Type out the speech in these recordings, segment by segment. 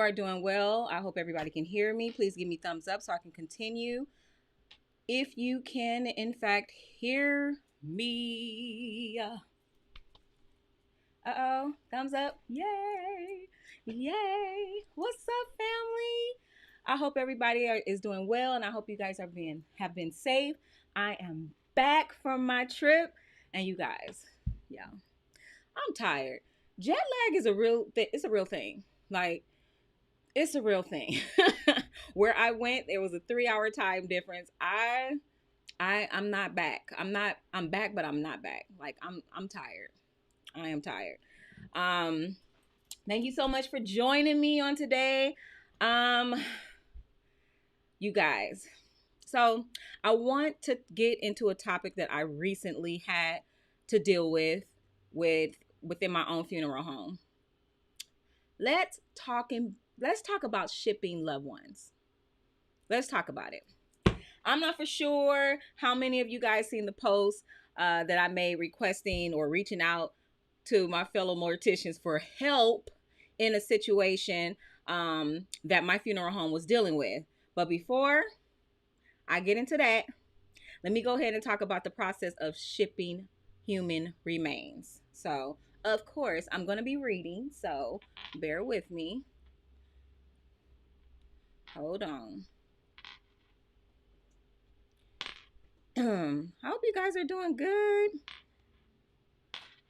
are doing well. I hope everybody can hear me. Please give me thumbs up so I can continue. If you can, in fact, hear me. Uh-oh, thumbs up. Yay. Yay. What's up, family? I hope everybody is doing well, and I hope you guys have been safe. I am back from my trip, and you guys, yeah, I'm tired. Jet lag is a real it's a real thing. Like, it's a real thing. Where I went, there was a 3-hour time difference. I'm not back. I'm back, but I'm not back. Like, I'm tired. I am tired. Um Thank you so much for joining me on today. Um you guys. So, I want to get into a topic that I recently had to deal within my own funeral home. Let's talk about shipping loved ones. Let's talk about it. I'm not for sure how many of you guys seen the post that I made requesting or reaching out to my fellow morticians for help in a situation that my funeral home was dealing with. But before I get into that, let me go ahead and talk about the process of shipping human remains. So, of course, I'm going to be reading, so bear with me. Hold on. I hope you guys are doing good.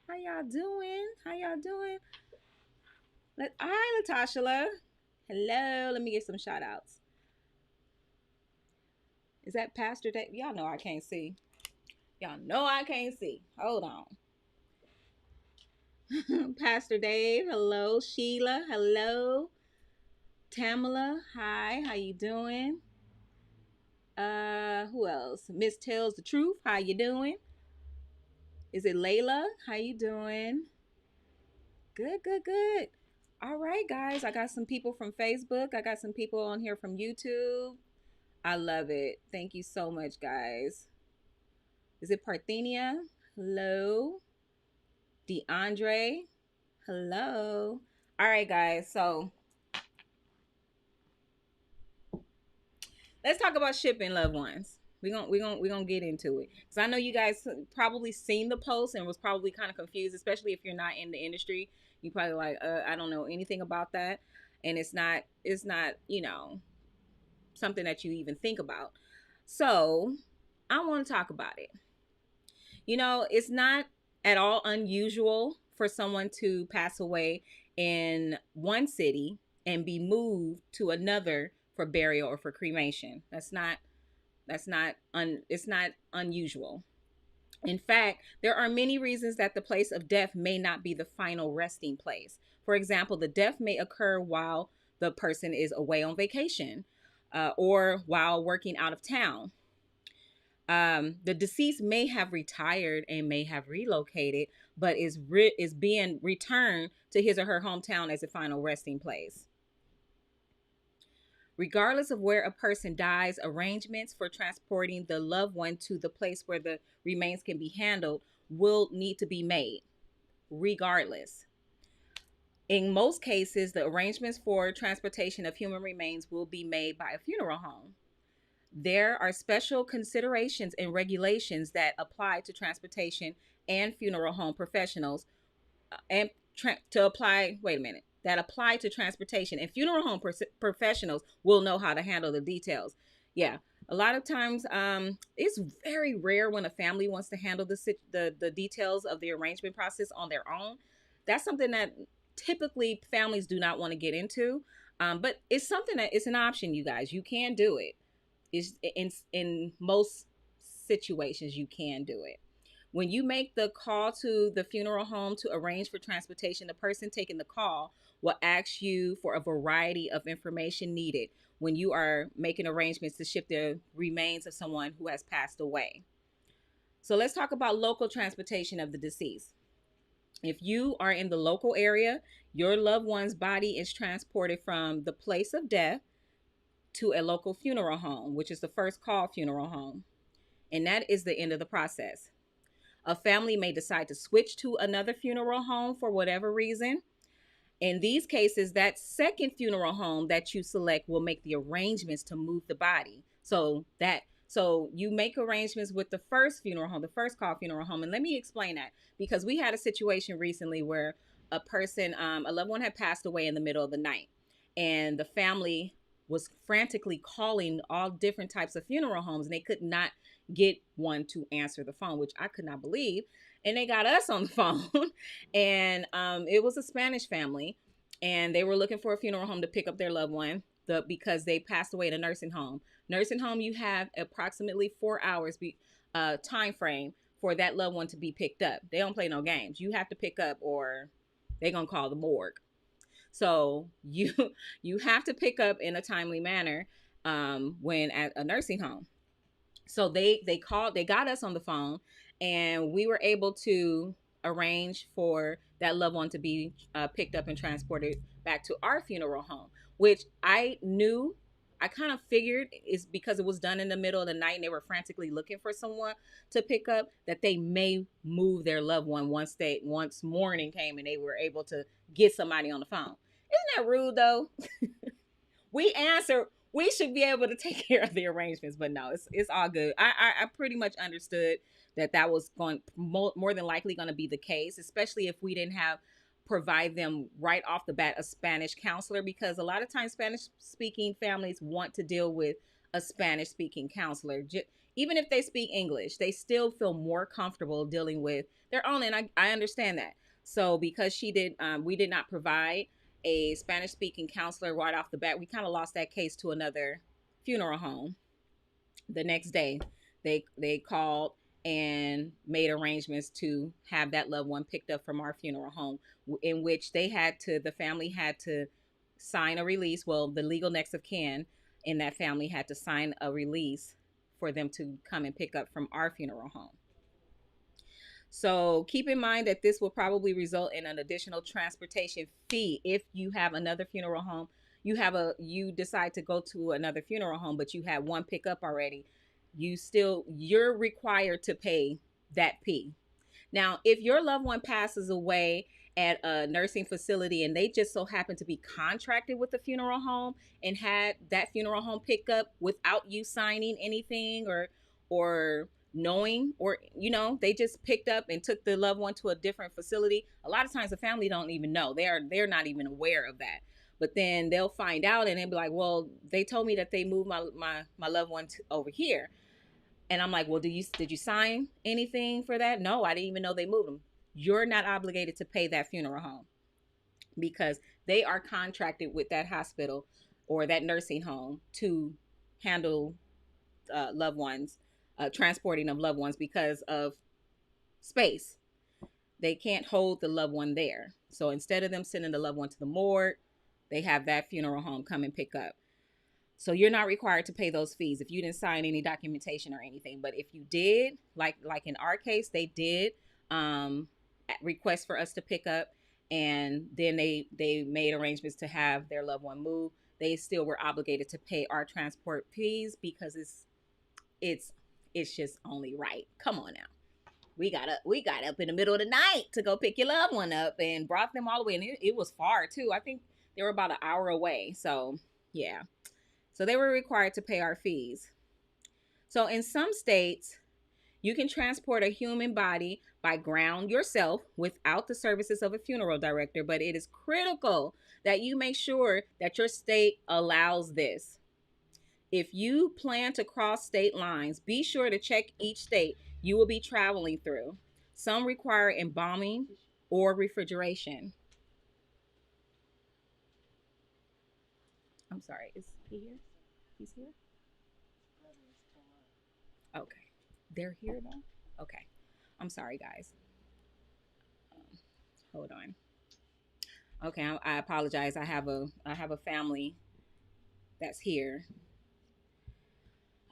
How y'all doing? How y'all doing? Hi, Latasha. Hello. Let me get some shout outs. Is that Pastor Dave? Y'all know I can't see. Y'all know I can't see. Hold on. Pastor Dave. Hello. Sheila. Hello. Tamala. Hi. How you doing? Who else? Miss Tells the Truth. How you doing? Is it Layla? How you doing? Good, good, good. All right, guys. I got some people from Facebook. I got some people on here from YouTube. I love it. Thank you so much, guys. Is it Parthenia? Hello. DeAndre. Hello. All right, guys. So let's talk about shipping loved ones. We're gonna get into it. So I know you guys probably seen the post and was probably kind of confused, especially if you're not in the industry. You probably like, I don't know anything about that. And it's not, something that you even think about. So I want to talk about it. It's not at all unusual for someone to pass away in one city and be moved to another for burial or for cremation. It's not unusual. In fact, there are many reasons that the place of death may not be the final resting place. For example, the death may occur while the person is away on vacation or while working out of town. The deceased may have retired and may have relocated, but is being returned to his or her hometown as a final resting place. Regardless of where a person dies, arrangements for transporting the loved one to the place where the remains can be handled will need to be made, regardless. In most cases, the arrangements for transportation of human remains will be made by a funeral home. There are special considerations and regulations that apply to transportation and funeral home professionals that apply to transportation, and funeral home professionals will know how to handle the details. Yeah, a lot of times it's very rare when a family wants to handle the details of the arrangement process on their own. That's something that typically families do not want to get into, but it's something that it's an option. You guys, you can do it. Is in most situations you can do it. When you make the call to the funeral home to arrange for transportation, the person taking the call will ask you for a variety of information needed when you are making arrangements to ship the remains of someone who has passed away. So let's talk about local transportation of the deceased. If you are in the local area, your loved one's body is transported from the place of death to a local funeral home, which is the first call funeral home. And that is the end of the process. A family may decide to switch to another funeral home for whatever reason. In these cases, that second funeral home that you select will make the arrangements to move the body. So you make arrangements with the first funeral home, the first call funeral home. And let me explain that, because we had a situation recently where a person, a loved one had passed away in the middle of the night, and the family was frantically calling all different types of funeral homes, and they could not get one to answer the phone, which I could not believe. And they got us on the phone, and it was a Spanish family, and they were looking for a funeral home to pick up their loved one, because they passed away in a nursing home. Nursing home, you have approximately 4 hours time frame for that loved one to be picked up. They don't play no games. You have to pick up, or they're gonna call the morgue. So you have to pick up in a timely manner when at a nursing home. So they got us on the phone, and we were able to arrange for that loved one to be picked up and transported back to our funeral home, which I kind of figured is because it was done in the middle of the night and they were frantically looking for someone to pick up, that they may move their loved one once morning came and they were able to get somebody on the phone. Isn't that rude though? We answer, we should be able to take care of the arrangements, but no, it's all good. I pretty much understood that was going more than likely going to be the case, especially if we didn't have provide them right off the bat a Spanish counselor, because a lot of times Spanish speaking families want to deal with a Spanish speaking counselor. Even if they speak English, they still feel more comfortable dealing with their own, and I understand that. So because we did not provide a Spanish speaking counselor right off the bat, we kind of lost that case to another funeral home. The next day, they called and made arrangements to have that loved one picked up from our funeral home, in which the family had to sign a release. Well, the legal next of kin in that family had to sign a release for them to come and pick up from our funeral home. So keep in mind that this will probably result in an additional transportation fee if you have another funeral home. You decide to go to another funeral home, but you had one pickup already. You're required to pay that fee. Now, if your loved one passes away at a nursing facility and they just so happen to be contracted with the funeral home and had that funeral home pick up without you signing anything or knowing, or they just picked up and took the loved one to a different facility, a lot of times the family don't even know. They're not even aware of that. But then they'll find out and they'll be like, well, they told me that they moved my loved one over here. And I'm like, well, did you sign anything for that? No, I didn't even know they moved them. You're not obligated to pay that funeral home because they are contracted with that hospital or that nursing home to handle loved ones, transporting of loved ones because of space. They can't hold the loved one there. So instead of them sending the loved one to the morgue, they have that funeral home come and pick up. So you're not required to pay those fees if you didn't sign any documentation or anything. But if you did, like in our case, they did request for us to pick up, and then they made arrangements to have their loved one move. They still were obligated to pay our transport fees because it's just only right. Come on now. We got up in the middle of the night to go pick your loved one up and brought them all the way. And it was far too. I think they were about an hour away. So yeah. So they were required to pay our fees. So in some states, you can transport a human body by ground yourself without the services of a funeral director, but it is critical that you make sure that your state allows this. If you plan to cross state lines, be sure to check each state you will be traveling through. Some require embalming or refrigeration. I'm sorry, is he here? He's here? Okay. They're here though? Okay. I'm sorry, guys. Hold on. Okay, I apologize. I have a family that's here.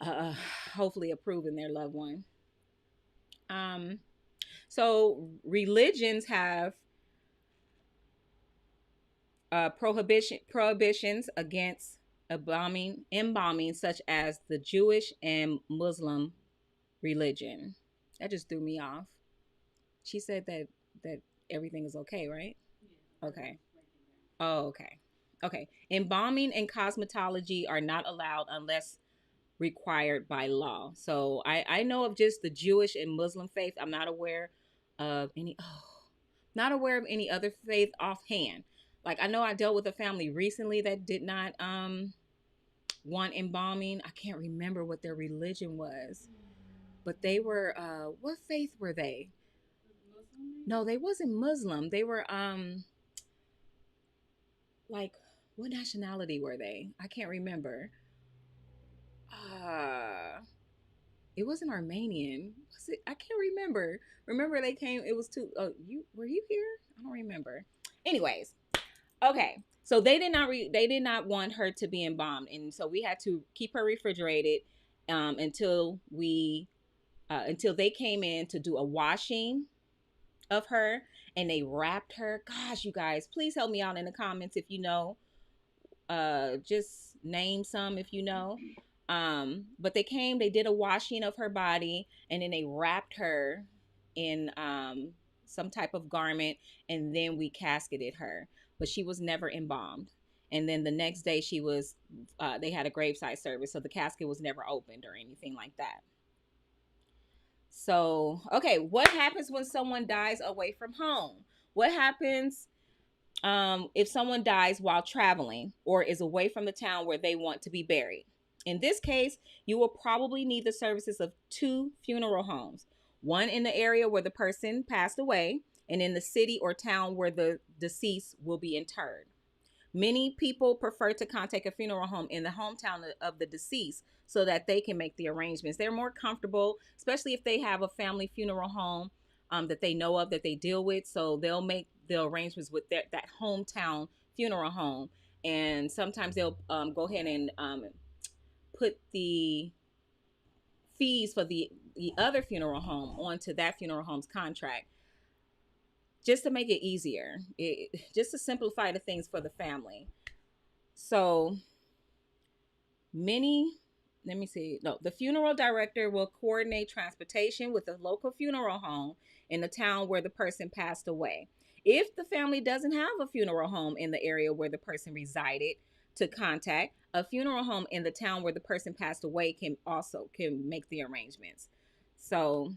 Hopefully approving their loved one. So religions have prohibitions against embalming, such as the Jewish and Muslim religion. That just threw me off. She said that everything is okay, right? Okay. Oh, okay. Okay. Embalming and cosmetology are not allowed unless required by law. So I know of just the Jewish and Muslim faith. I'm not aware of any, not aware of any other faith offhand. Like I know I dealt with a family recently that did not want embalming. I can't remember what their religion was, but they were what faith were they? No, they wasn't Muslim. They were like what nationality were they? I can't remember. Uh it wasn't Armenian. Was it? I can't remember. Remember they came. It was too. Oh, you were you here? I don't remember. Anyways, okay. So they did not. They did not want her to be embalmed, and so we had to keep her refrigerated until we until they came in to do a washing of her, and they wrapped her. Gosh, you guys, please help me out in the comments if you know. Just name some if you know. But they came, they did a washing of her body, and then they wrapped her in some type of garment, and then we casketed her. But she was never embalmed. And then the next day she was they had a graveside service, so the casket was never opened or anything like that. So, okay, what happens when someone dies away from home? What happens if someone dies while traveling or is away from the town where they want to be buried? In this case, you will probably need the services of two funeral homes, one in the area where the person passed away, and in the city or town where the deceased will be interred. Many people prefer to contact a funeral home in the hometown of the deceased so that they can make the arrangements. They're more comfortable, especially if they have a family funeral home that they know of, that they deal with. So they'll make the arrangements with that hometown funeral home. And sometimes they'll go ahead and put the fees for the other funeral home onto that funeral home's contract, just to make it easier, just to simplify the things for the family. So many, let me see, no, the funeral director will coordinate transportation with the local funeral home in the town where the person passed away. If the family doesn't have a funeral home in the area where the person resided to contact, a funeral home in the town where the person passed away can make the arrangements. So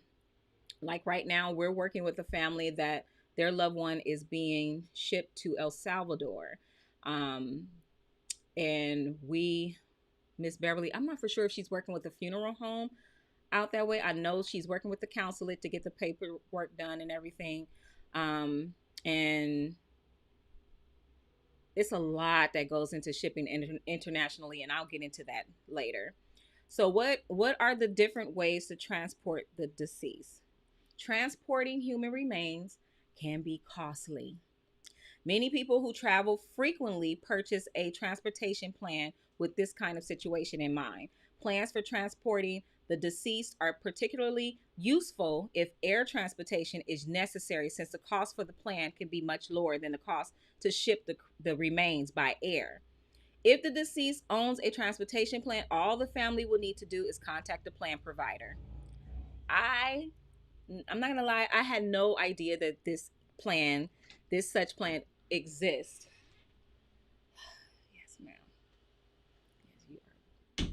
like right now, we're working with a family that their loved one is being shipped to El Salvador. Um, and Miss Beverly, I'm not for sure if she's working with a funeral home out that way. I know she's working with the consulate to get the paperwork done and everything. And it's a lot that goes into shipping internationally, and I'll get into that later. So what are the different ways to transport the deceased? Transporting human remains can be costly. Many people who travel frequently purchase a transportation plan with this kind of situation in mind. Plans for transporting the deceased are particularly useful if air transportation is necessary, since the cost for the plan can be much lower than the cost to ship the remains by air. If the deceased owns a transportation plan, all the family will need to do is contact the plan provider. I'm not gonna lie, I had no idea that this such plan exists. Yes, ma'am. Yes, you are.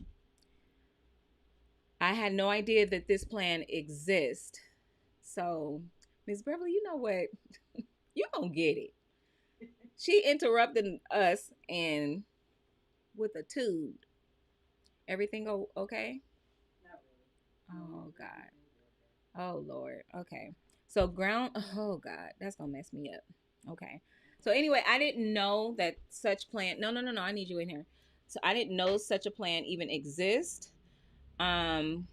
I had no idea that this plan exists. So, Miss Beverly, you know what? You don't get it. She interrupted us and with a tube. Everything go okay? Oh God. Oh Lord. Okay. So oh God, that's gonna mess me up. Okay. So anyway, I didn't know that such plan. No. I need you in here. So I didn't know such a plan even exists. Um,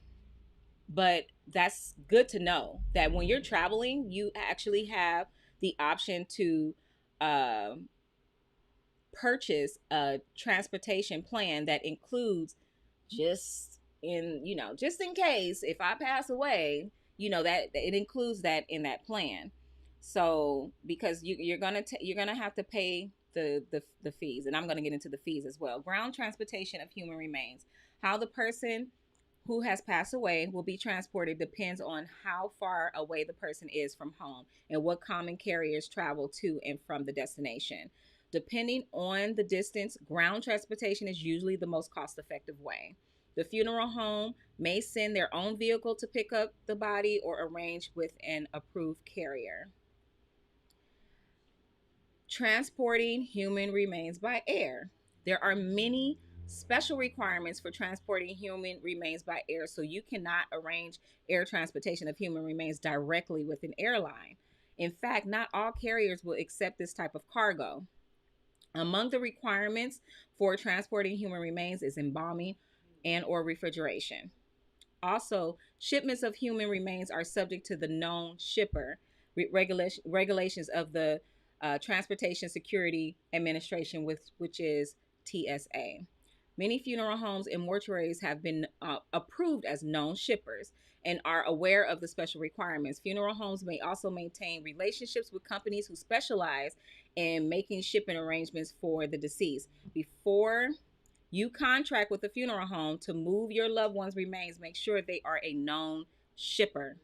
but that's good to know that when you're traveling, you actually have the option to um purchase a transportation plan that includes, just in case if I pass away, that it includes that in that plan. So because you're gonna have to pay the fees, and I'm gonna get into the fees as well. Ground transportation of human remains. How the person who has passed away will be transported depends on how far away the person is from home and what common carriers travel to and from the destination. Depending on the distance, ground transportation is usually the most cost-effective way. The funeral home may send their own vehicle to pick up the body or arrange with an approved carrier. Transporting human remains by air. There are many special requirements for transporting human remains by air, so you cannot arrange air transportation of human remains directly with an airline. In fact, not all carriers will accept this type of cargo. Among the requirements for transporting human remains is embalming and or refrigeration. Also, shipments of human remains are subject to the known shipper regulations of the Transportation Security Administration, which is TSA. Many funeral homes and mortuaries have been approved as known shippers and are aware of the special requirements. Funeral homes may also maintain relationships with companies who specialize in making shipping arrangements for the deceased. Before you contract with a funeral home to move your loved one's remains, make sure they are a known shipper.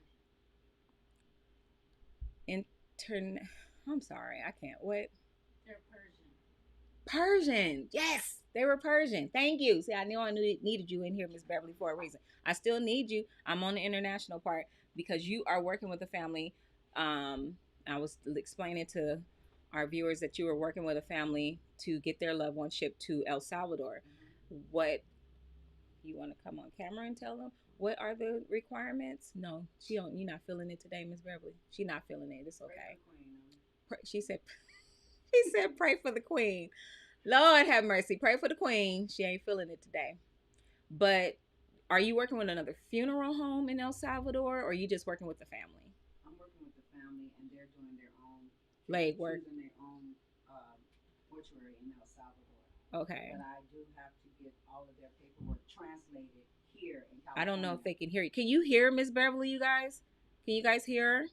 I'm sorry, I can't. What? They're Persian. Persian. Yes, they were Persian. Thank you. See, I knew I needed you in here, Miss Beverly, for a reason. I still need you. I'm on the international part because you are working with a family. I was explaining to our viewers that you were working with a family to get their loved one shipped to El Salvador. What you want to come on camera and tell them? What are the requirements? No, she don't. You're not feeling it today, Miss Beverly. She's not feeling it. It's okay. She said. He said, "Pray for the queen." Lord have mercy. Pray for the queen. She ain't feeling it today. But are you working with another funeral home in El Salvador, or are you just working with the family? I'm working with the family, and they're doing their own leg work. Choosing their own mortuary in El Salvador. Okay. But I do have to get all of their paperwork translated here in California. I don't know if they can hear you. Can you hear Miss Beverly, you guys? Can you guys hear her?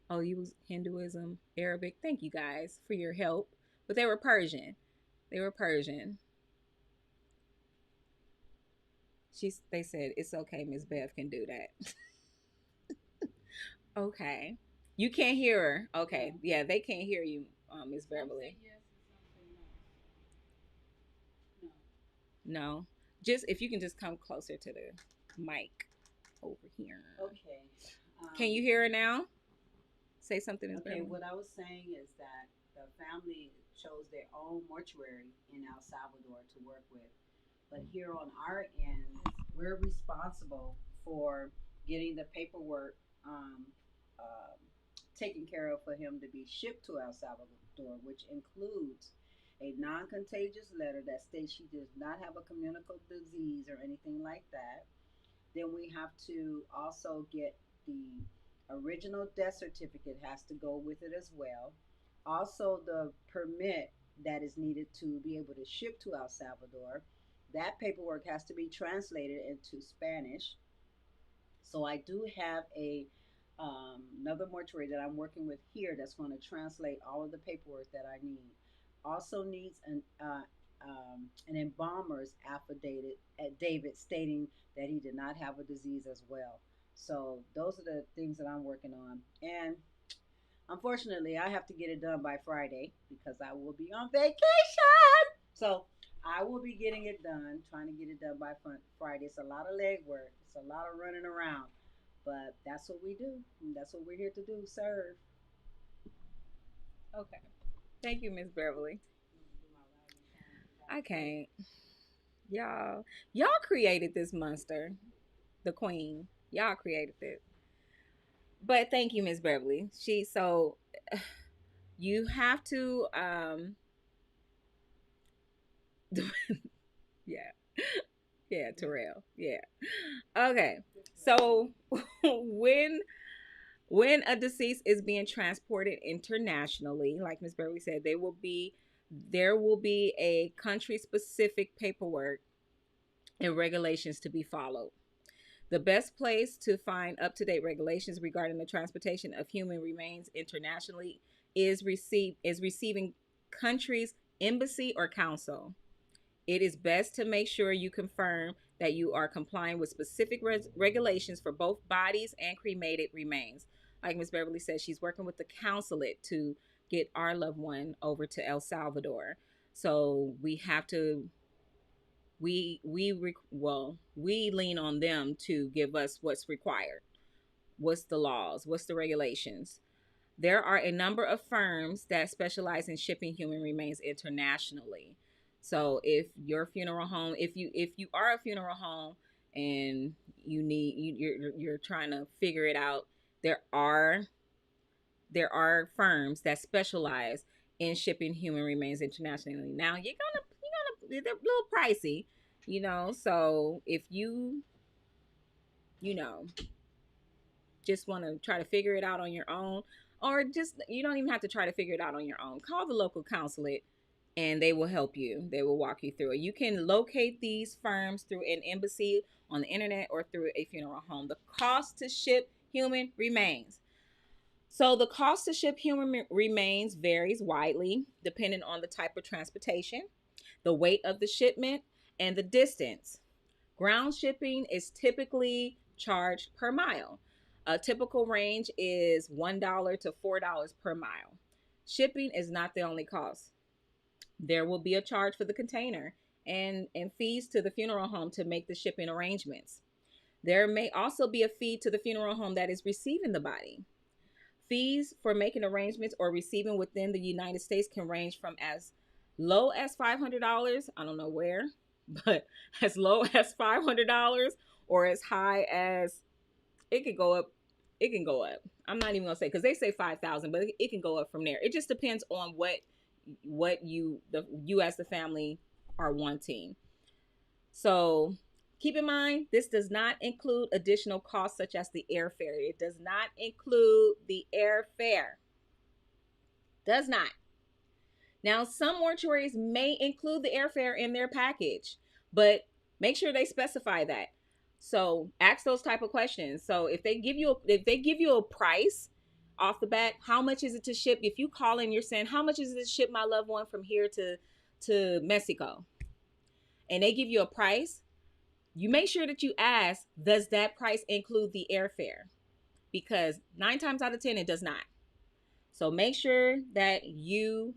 Oh, you was Hinduism, Arabic. Thank you guys for your help. But they were Persian. They were Persian. They said, it's okay, Miss Bev can do that. Okay. You can't hear her. Okay. Yeah, they can't hear you, Miss Beverly. Yes, No. Just if you can just come closer to the mic over here. Okay. Can you hear her now? Say something. Okay, what I was saying is that the family chose their own mortuary in El Salvador to work with. But here on our end, we're responsible for getting the paperwork taken care of for him to be shipped to El Salvador, which includes a non-contagious letter that states she does not have a communicable disease or anything like that. Then we have to also get the original death certificate has to go with it as well. Also, the permit that is needed to be able to ship to El Salvador. That paperwork has to be translated into Spanish. So I do have another mortuary that I'm working with here that's going to translate all of the paperwork that I need. Also needs an embalmer's affidavit stating that he did not have a disease as well. So those are the things that I'm working on. And unfortunately, I have to get it done by Friday because I will be on vacation. So I will be getting it done, trying to get it done by Friday. It's a lot of leg work. It's a lot of running around. But that's what we do. And that's what we're here to do, serve. Okay. Thank you, Miss Beverly. I can't. Y'all created this monster, the queen. Y'all created it. But thank you, Miss Beverly. You have to yeah. Yeah, Terrell. Yeah. Okay. So when a deceased is being transported internationally, like Miss Beverly said, there will be a country specific paperwork and regulations to be followed. The best place to find up-to-date regulations regarding the transportation of human remains internationally is receiving country's embassy or council. It is best to make sure you confirm that you are complying with specific regulations for both bodies and cremated remains. like Miss Beverly said, she's working with the consulate to get our loved one over to El Salvador. So we have to we lean on them to give us what's required. What's the laws? What's the regulations? There are a number of firms that specialize in shipping human remains internationally. So if your funeral home, if you are a funeral home and you're trying to figure it out, there are firms that specialize in shipping human remains internationally. Now they're a little pricey, So if you know just want to try to figure it out on your own, or just you don't even have to try to figure it out on your own. Call the local consulate and they will help you. They will walk you through it. You can locate these firms through an embassy on the internet or through a funeral home. The cost to ship human remains. So the cost to ship human remains varies widely depending on the type of transportation, the weight of the shipment, and the distance. Ground shipping is typically charged per mile. A typical range is $1 to $4 per mile. Shipping is not the only cost. There will be a charge for the container and fees to the funeral home to make the shipping arrangements. There may also be a fee to the funeral home that is receiving the body. Fees for making arrangements or receiving within the United States can range from as low as $500, I don't know where, but as low as $500 or as high as it could go up. It can go up. I'm not even gonna say because they say 5,000, but it can go up from there. It just depends on what you as the family are wanting. So keep in mind, this does not include additional costs such as the airfare. It does not include the airfare. Does not. Now, some mortuaries may include the airfare in their package, but make sure they specify that. So ask those type of questions. So if they give you a price off the bat, how much is it to ship? If you call in, you're saying, how much is it to ship my loved one from here to Mexico? And they give you a price, you make sure that you ask, does that price include the airfare? Because 9 times out of 10, it does not. So make sure that you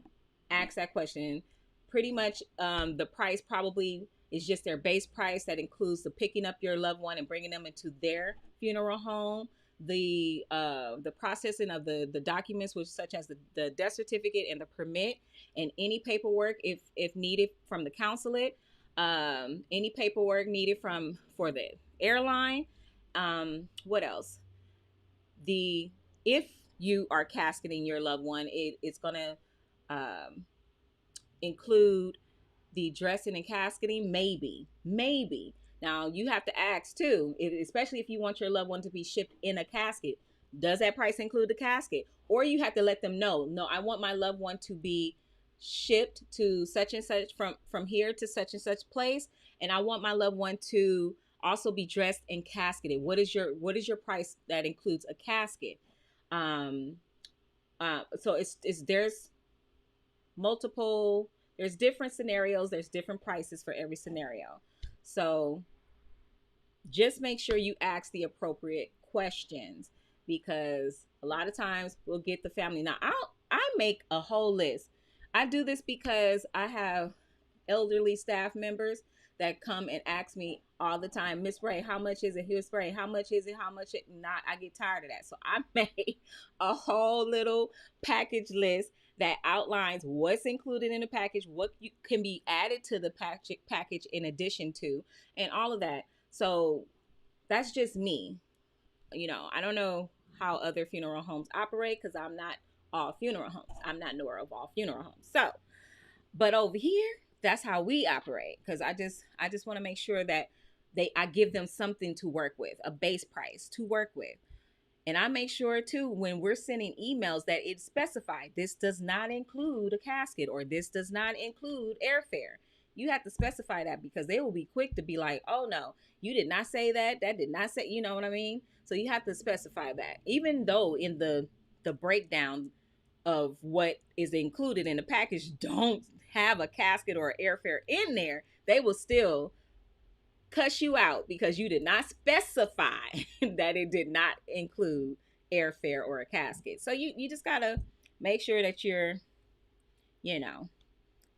ask that question. Pretty much the price probably is just their base price that includes the picking up your loved one and bringing them into their funeral home, the processing of the documents, which such as the death certificate and the permit, and any paperwork if needed from the consulate, any paperwork needed for the airline. What else? If you are casketing your loved one, it's gonna include the dressing and casketing, maybe. Now you have to ask too, especially if you want your loved one to be shipped in a casket. Does that price include the casket? Or you have to let them know, no, I want my loved one to be shipped to such and such from here to such and such place, and I want my loved one to also be dressed and casketed. What is your price that includes a casket? So it's there's different scenarios, there's different prices for every scenario. So just make sure you ask the appropriate questions, because a lot of times we'll get the family. Now I make a whole list. I do this because I have elderly staff members that come and ask me all the time, Miss Ray, how much is it? Miss Ray, how much is it? How much it not? I get tired of that. So I made a whole little package list that outlines what's included in the package, what you can be added to the package in addition to, and all of that. So that's just me. I don't know how other funeral homes operate because I'm not all funeral homes. I'm not nor of all funeral homes. So, but over here, that's how we operate, because I just want to make sure that I give them something to work with, a base price to work with. And I make sure too, when we're sending emails, that it's specified, this does not include a casket, or this does not include airfare. You have to specify that, because they will be quick to be like, oh no, you did not say that. That did not say, you know what I mean? So you have to specify that. Even though in the breakdown of what is included in the package don't have a casket or airfare in there, they will still cuss you out because you did not specify that it did not include airfare or a casket. So you just gotta make sure that you're, you know,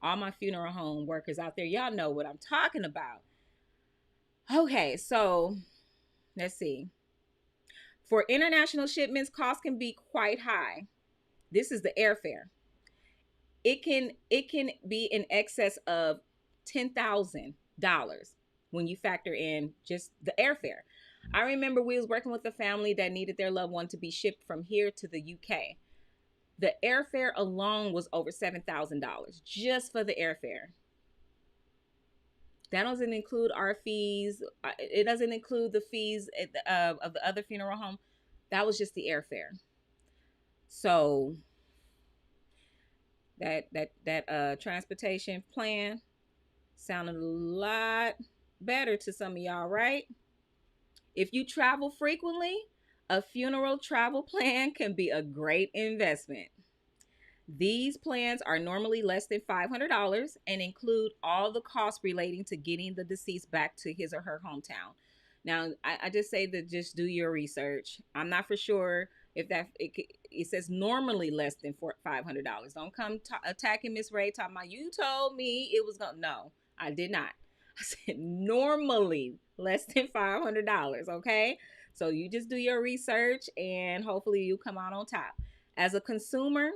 all my funeral home workers out there, y'all know what I'm talking about. Okay, so let's see. For international shipments, costs can be quite high. This is the airfare. It can be in excess of $10,000 when you factor in just the airfare. I remember we was working with a family that needed their loved one to be shipped from here to the UK. The airfare alone was over $7,000 just for the airfare. That doesn't include our fees. It doesn't include the fees of the other funeral home. That was just the airfare. So that transportation plan sounded a lot better to some of y'all, right? If you travel frequently, a funeral travel plan can be a great investment. These plans are normally less than $500 and include all the costs relating to getting the deceased back to his or her hometown. Now, I just say that just do your research. I'm not for sure if it says normally less than $500. Don't come attacking Miss Ray talking about you told me it was gonna. No, I did not. I said normally less than $500. Okay, so you just do your research and hopefully you come out on top. As a consumer,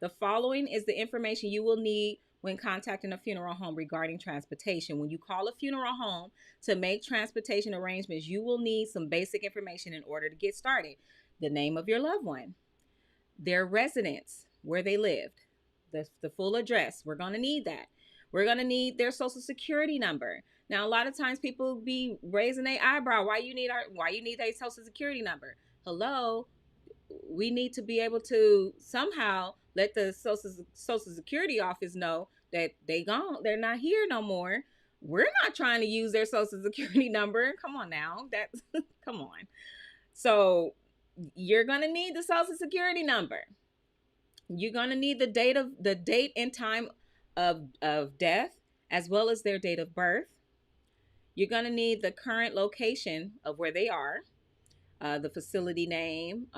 the following is the information you will need when contacting a funeral home regarding transportation. When you call a funeral home to make transportation arrangements, you will need some basic information in order to get started. The name of your loved one, their residence, where they lived, the full address. We're going to need that. We're going to need their social security number. Now, a lot of times people be raising their eyebrow. Why you need their social security number? Hello, we need to be able to somehow let the social security office know that they're not here no more. We're not trying to use their social security number. Come on now. Come on. So you're going to need the social security number. You're going to need the date and time of death, as well as their date of birth. You're going to need the current location of where they are, the facility name,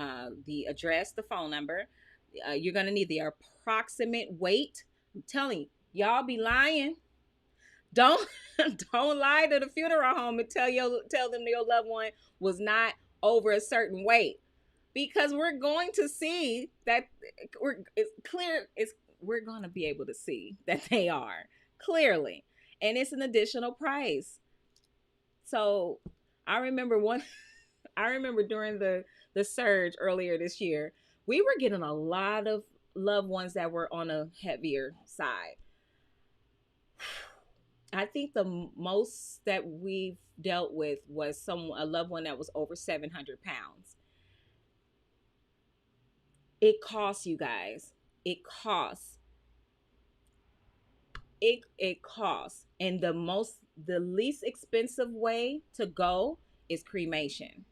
the address, the phone number. You're going to need the approximate weight. I'm telling you, y'all be lying. Don't lie to the funeral home and tell them your loved one was not over a certain weight, because we're going to see that we're going to be able to see that they are clearly, and it's an additional price. So I remember during the surge earlier this year, we were getting a lot of loved ones that were on a heavier side. I think the most that we've dealt with was a loved one that was over 700 pounds. It costs, you guys. It costs. It costs. And the least expensive way to go is cremation.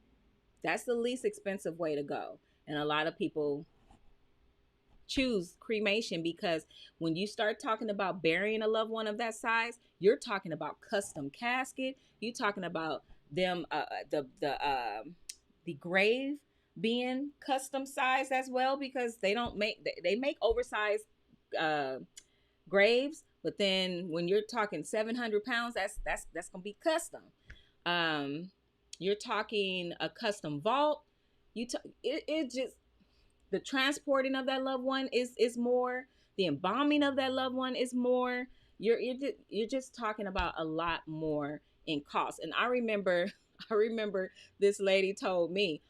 That's the least expensive way to go. And a lot of people choose cremation because when you start talking about burying a loved one of that size, you're talking about custom casket. You're talking about them, the grave being custom sized as well, because they make oversized graves. But then when you're talking 700 pounds, that's gonna be custom. You're talking a custom vault. It just, the transporting of that loved one is more. The embalming of that loved one is more. You're just talking about a lot more in cost. And I remember this lady told me,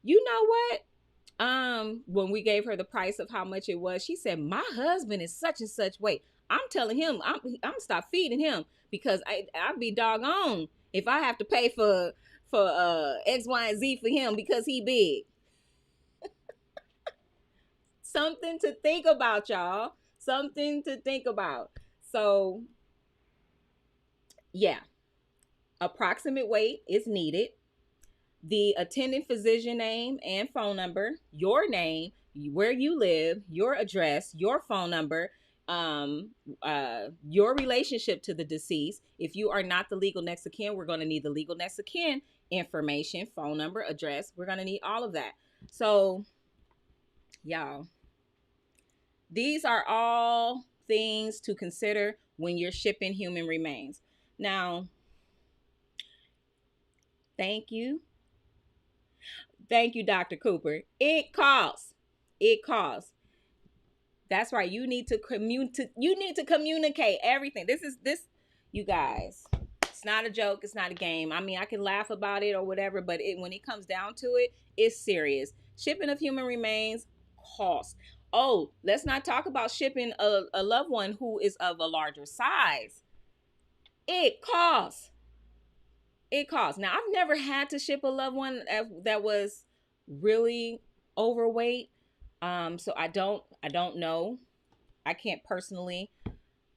you know what? When we gave her the price of how much it was, she said, my husband is such and such weight. I'm telling him I'm stop feeding him, because I'd be doggone if I have to pay for X, Y, and Z for him because he big. Something to think about, y'all. Something to think about. So, yeah. Approximate weight is needed. The attending physician name and phone number, your name, where you live, your address, your phone number, your relationship to the deceased. If you are not the legal next of kin, we're going to need the legal next of kin information, phone number, address. We're going to need all of that. So, y'all, these are all things to consider when you're shipping human remains. Now, thank you. Thank you, Dr. Cooper. It costs. It costs. That's right. You need to communicate everything. This you guys. It's not a joke, it's not a game. I mean, I can laugh about it or whatever, but when it comes down to it, it's serious. Shipping of human remains costs. Oh, let's not talk about shipping a loved one who is of a larger size. It costs. It costs. Now, I've never had to ship a loved one that was really overweight. So I don't know. I can't personally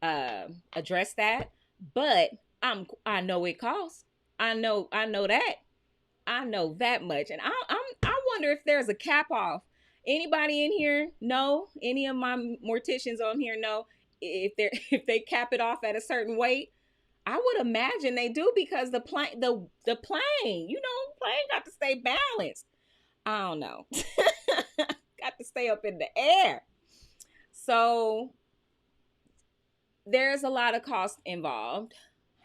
address that, but I know it costs. I know that. I know that much, and I wonder if there's a cap off. Anybody in here know? Any of my morticians on here know if they if they cap it off at a certain weight? I would imagine they do because the plane, plane got to stay balanced. I don't know. Got to stay up in the air. So there's a lot of cost involved.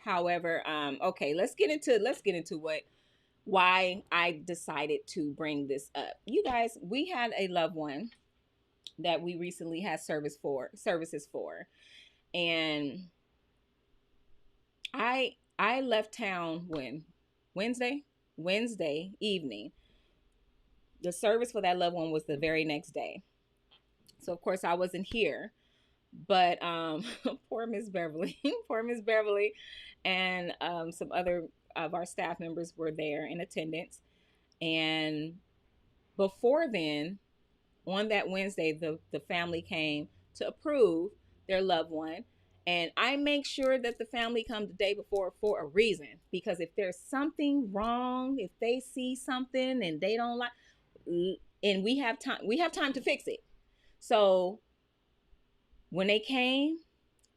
However, okay, let's get into why I decided to bring this up. You guys, we had a loved one that we recently had services for, and I left town when Wednesday evening. The service for that loved one was the very next day, so of course I wasn't here. But poor Miss Beverly, poor Miss Beverly, and some other of our staff members were there in attendance. And before then, on that Wednesday, the family came to approve their loved one. And I make sure that the family come the day before for a reason. Because if there's something wrong, if they see something and they don't like, and we have time to fix it. So when they came,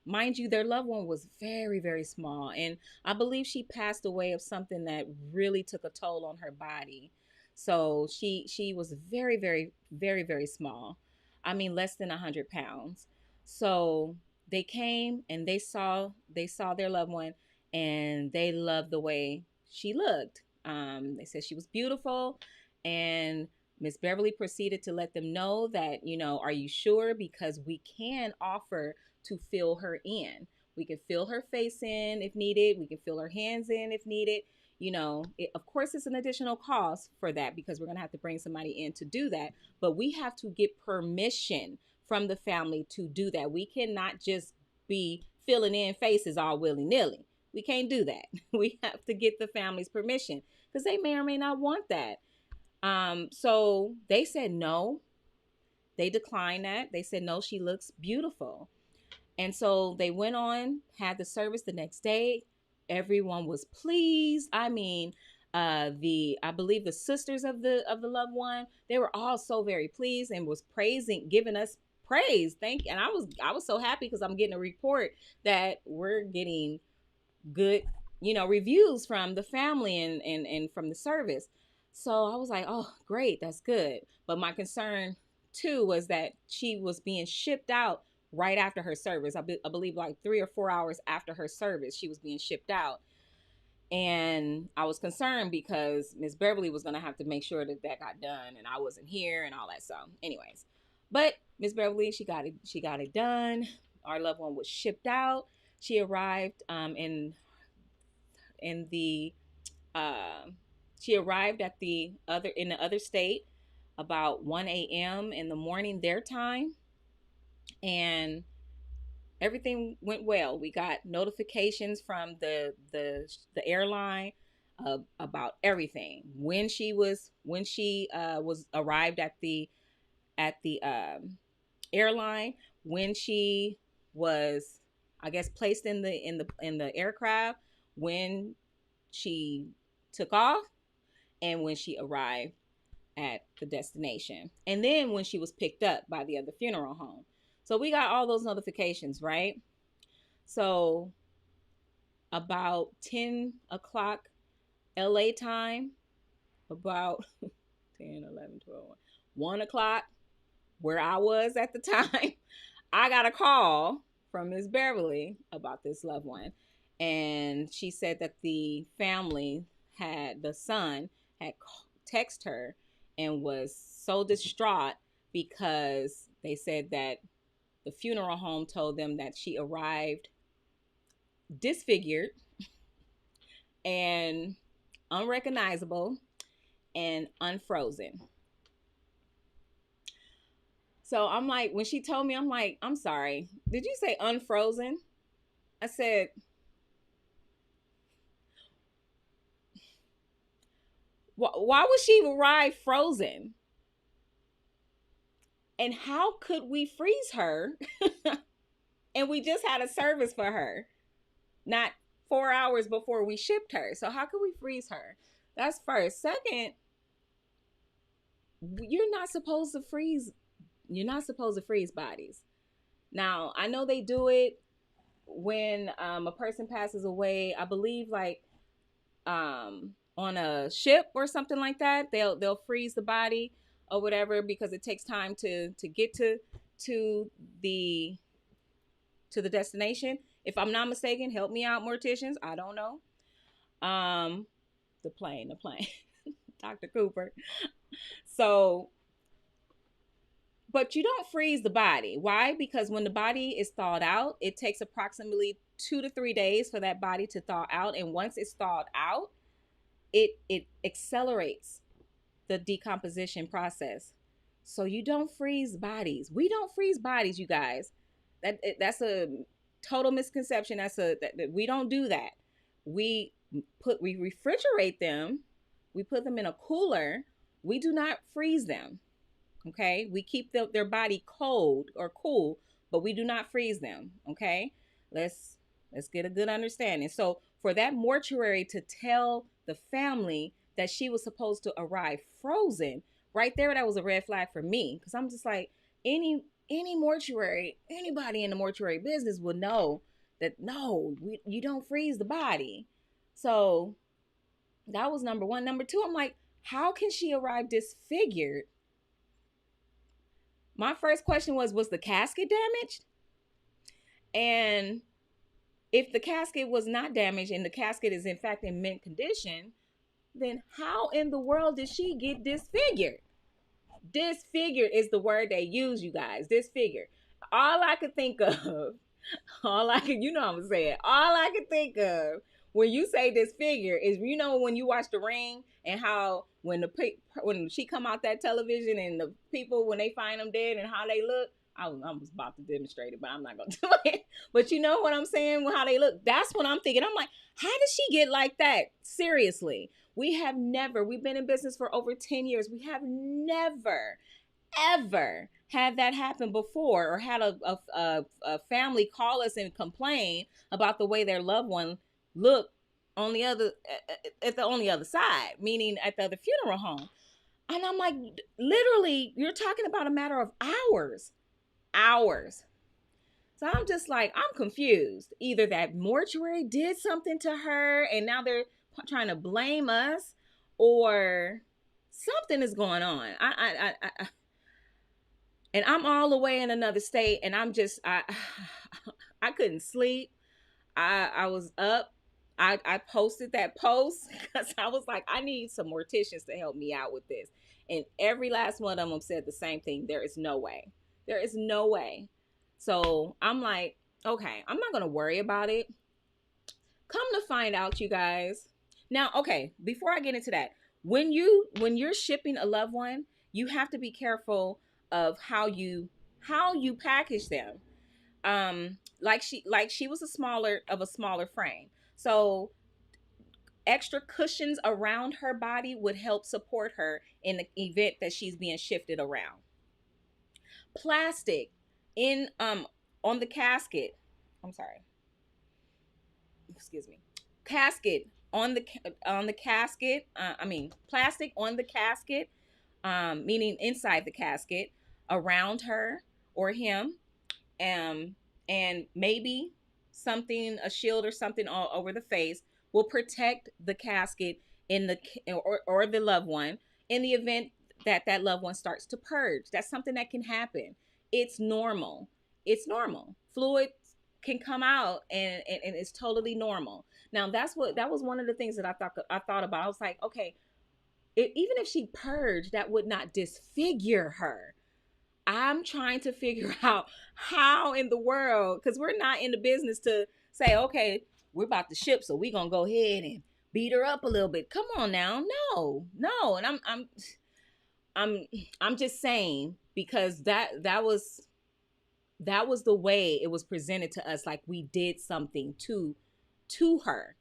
mind you, their loved one was very, very small. And I believe she passed away of something that really took a toll on her body. So she was very, very, very, very small. I mean, less than 100 pounds. So they came and they saw their loved one, and they loved the way she looked. They said she was beautiful, and Miss Beverly proceeded to let them know that, are you sure? Because we can offer to fill her in. We can fill her face in if needed. We can fill her hands in if needed. Of course, it's an additional cost for that because we're going to have to bring somebody in to do that. But we have to get permission from the family to do that. We cannot just be filling in faces all willy nilly. We can't do that. We have to get the family's permission because they may or may not want that. So they said no. They declined that. They said no, she looks beautiful. And so they went on, had the service the next day. Everyone was pleased. I mean, I believe the sisters of the loved one, they were all so very pleased and was giving us praise. And I was so happy because I'm getting a report that we're getting good, reviews from the family and from the service. So I was like, oh, great, that's good. But my concern too was that she was being shipped out right after her service. I believe like 3 or 4 hours after her service, she was being shipped out. And I was concerned because Miss Beverly was going to have to make sure that got done, and I wasn't here and all that. So, anyways, but Miss Beverly, she got it done. Our loved one was shipped out. She arrived in the uh, she arrived in the other state about 1 a.m. in the morning their time, and everything went well. We got notifications from the airline about everything. When she was arrived at the airline, when she was, I guess, placed in the aircraft, when she took off, and when she arrived at the destination, and then when she was picked up by the other funeral home. So we got all those notifications, right? So about 10 o'clock LA time, about 10, 11, 12, 1 o'clock, where I was at the time, I got a call from Miss Beverly about this loved one. And she said that the family the son had texted her and was so distraught because they said that the funeral home told them that she arrived disfigured and unrecognizable and unfrozen. So I'm like, when she told me, I'm like, I'm sorry, did you say unfrozen? I said, why would she arrive frozen? And how could we freeze her? And we just had a service for her, not 4 hours before we shipped her. So how could we freeze her? That's first. Second, you're not supposed to freeze. You're not supposed to freeze bodies. Now, I know they do it when a person passes away. I believe like on a ship or something like that, they'll freeze the body or whatever because it takes time to get to the destination. If I'm not mistaken, help me out, morticians. I don't know. The plane, Dr. Cooper. So, but you don't freeze the body. Why? Because when the body is thawed out, it takes approximately 2 to 3 days for that body to thaw out. And once it's thawed out, it accelerates the decomposition process. So you don't freeze bodies. We don't freeze bodies, you guys. That's a total misconception. That we don't do that. We refrigerate them. We put them in a cooler. We do not freeze them. Okay, we keep their body cold or cool, but we do not freeze them. Okay, let's get a good understanding. So for that mortuary to tell the family that she was supposed to arrive frozen, right there, that was a red flag for me, because I'm just like, any mortuary, anybody in the mortuary business would know that no, you don't freeze the body. So that was number one. Number two, I'm like, how can she arrive disfigured? My first question was the casket damaged? And if the casket was not damaged and the casket is in fact in mint condition, then how in the world did she get disfigured? Disfigured is the word they use, you guys. Disfigured. All I could think of, all I could, I'm gonna say it. All I could think of when you say disfigured is, when you watch The Ring and how when she come out that television and the people, when they find them dead and how they look. I was about to demonstrate it, but I'm not gonna do it. But you know what I'm saying? How they look. That's what I'm thinking. I'm like, how did she get like that? Seriously. We've been in business for over 10 years. We have never, ever had that happen before, or had a family call us and complain about the way their loved one looked on the other side, meaning at the other funeral home. And I'm like, literally, you're talking about a matter of hours. So I'm just like, I'm confused. Either that mortuary did something to her and now they're trying to blame us, or something is going on. And I'm all the way in another state, and I'm just, I couldn't sleep. I was up. I posted that post because I was like, I need some morticians to help me out with this. And every last one of them said the same thing. There is no way. There is no way. So I'm like, okay, I'm not going to worry about it. Come to find out, you guys. Now, okay, before I get into that, when you're shipping a loved one, you have to be careful of how you package them. Like she was a smaller frame. So extra cushions around her body would help support her in the event that she's being shifted around. Plastic on the casket. I'm sorry. Excuse me. Casket on the casket. Plastic on the casket, meaning inside the casket, around her or him, and maybe a shield or something all over the face will protect the casket or the loved one in the event that loved one starts to purge. That's something that can happen. It's normal. It's normal. Fluid can come out, and it's totally normal. Now that was one of the things that I thought about. I was like, okay, even if she purged, that would not disfigure her. I'm trying to figure out how in the world, because we're not in the business to say, okay, we're about to ship, so we're gonna go ahead and beat her up a little bit. Come on now, no, and I'm I'm just saying, because that was the way it was presented to us, like we did something to her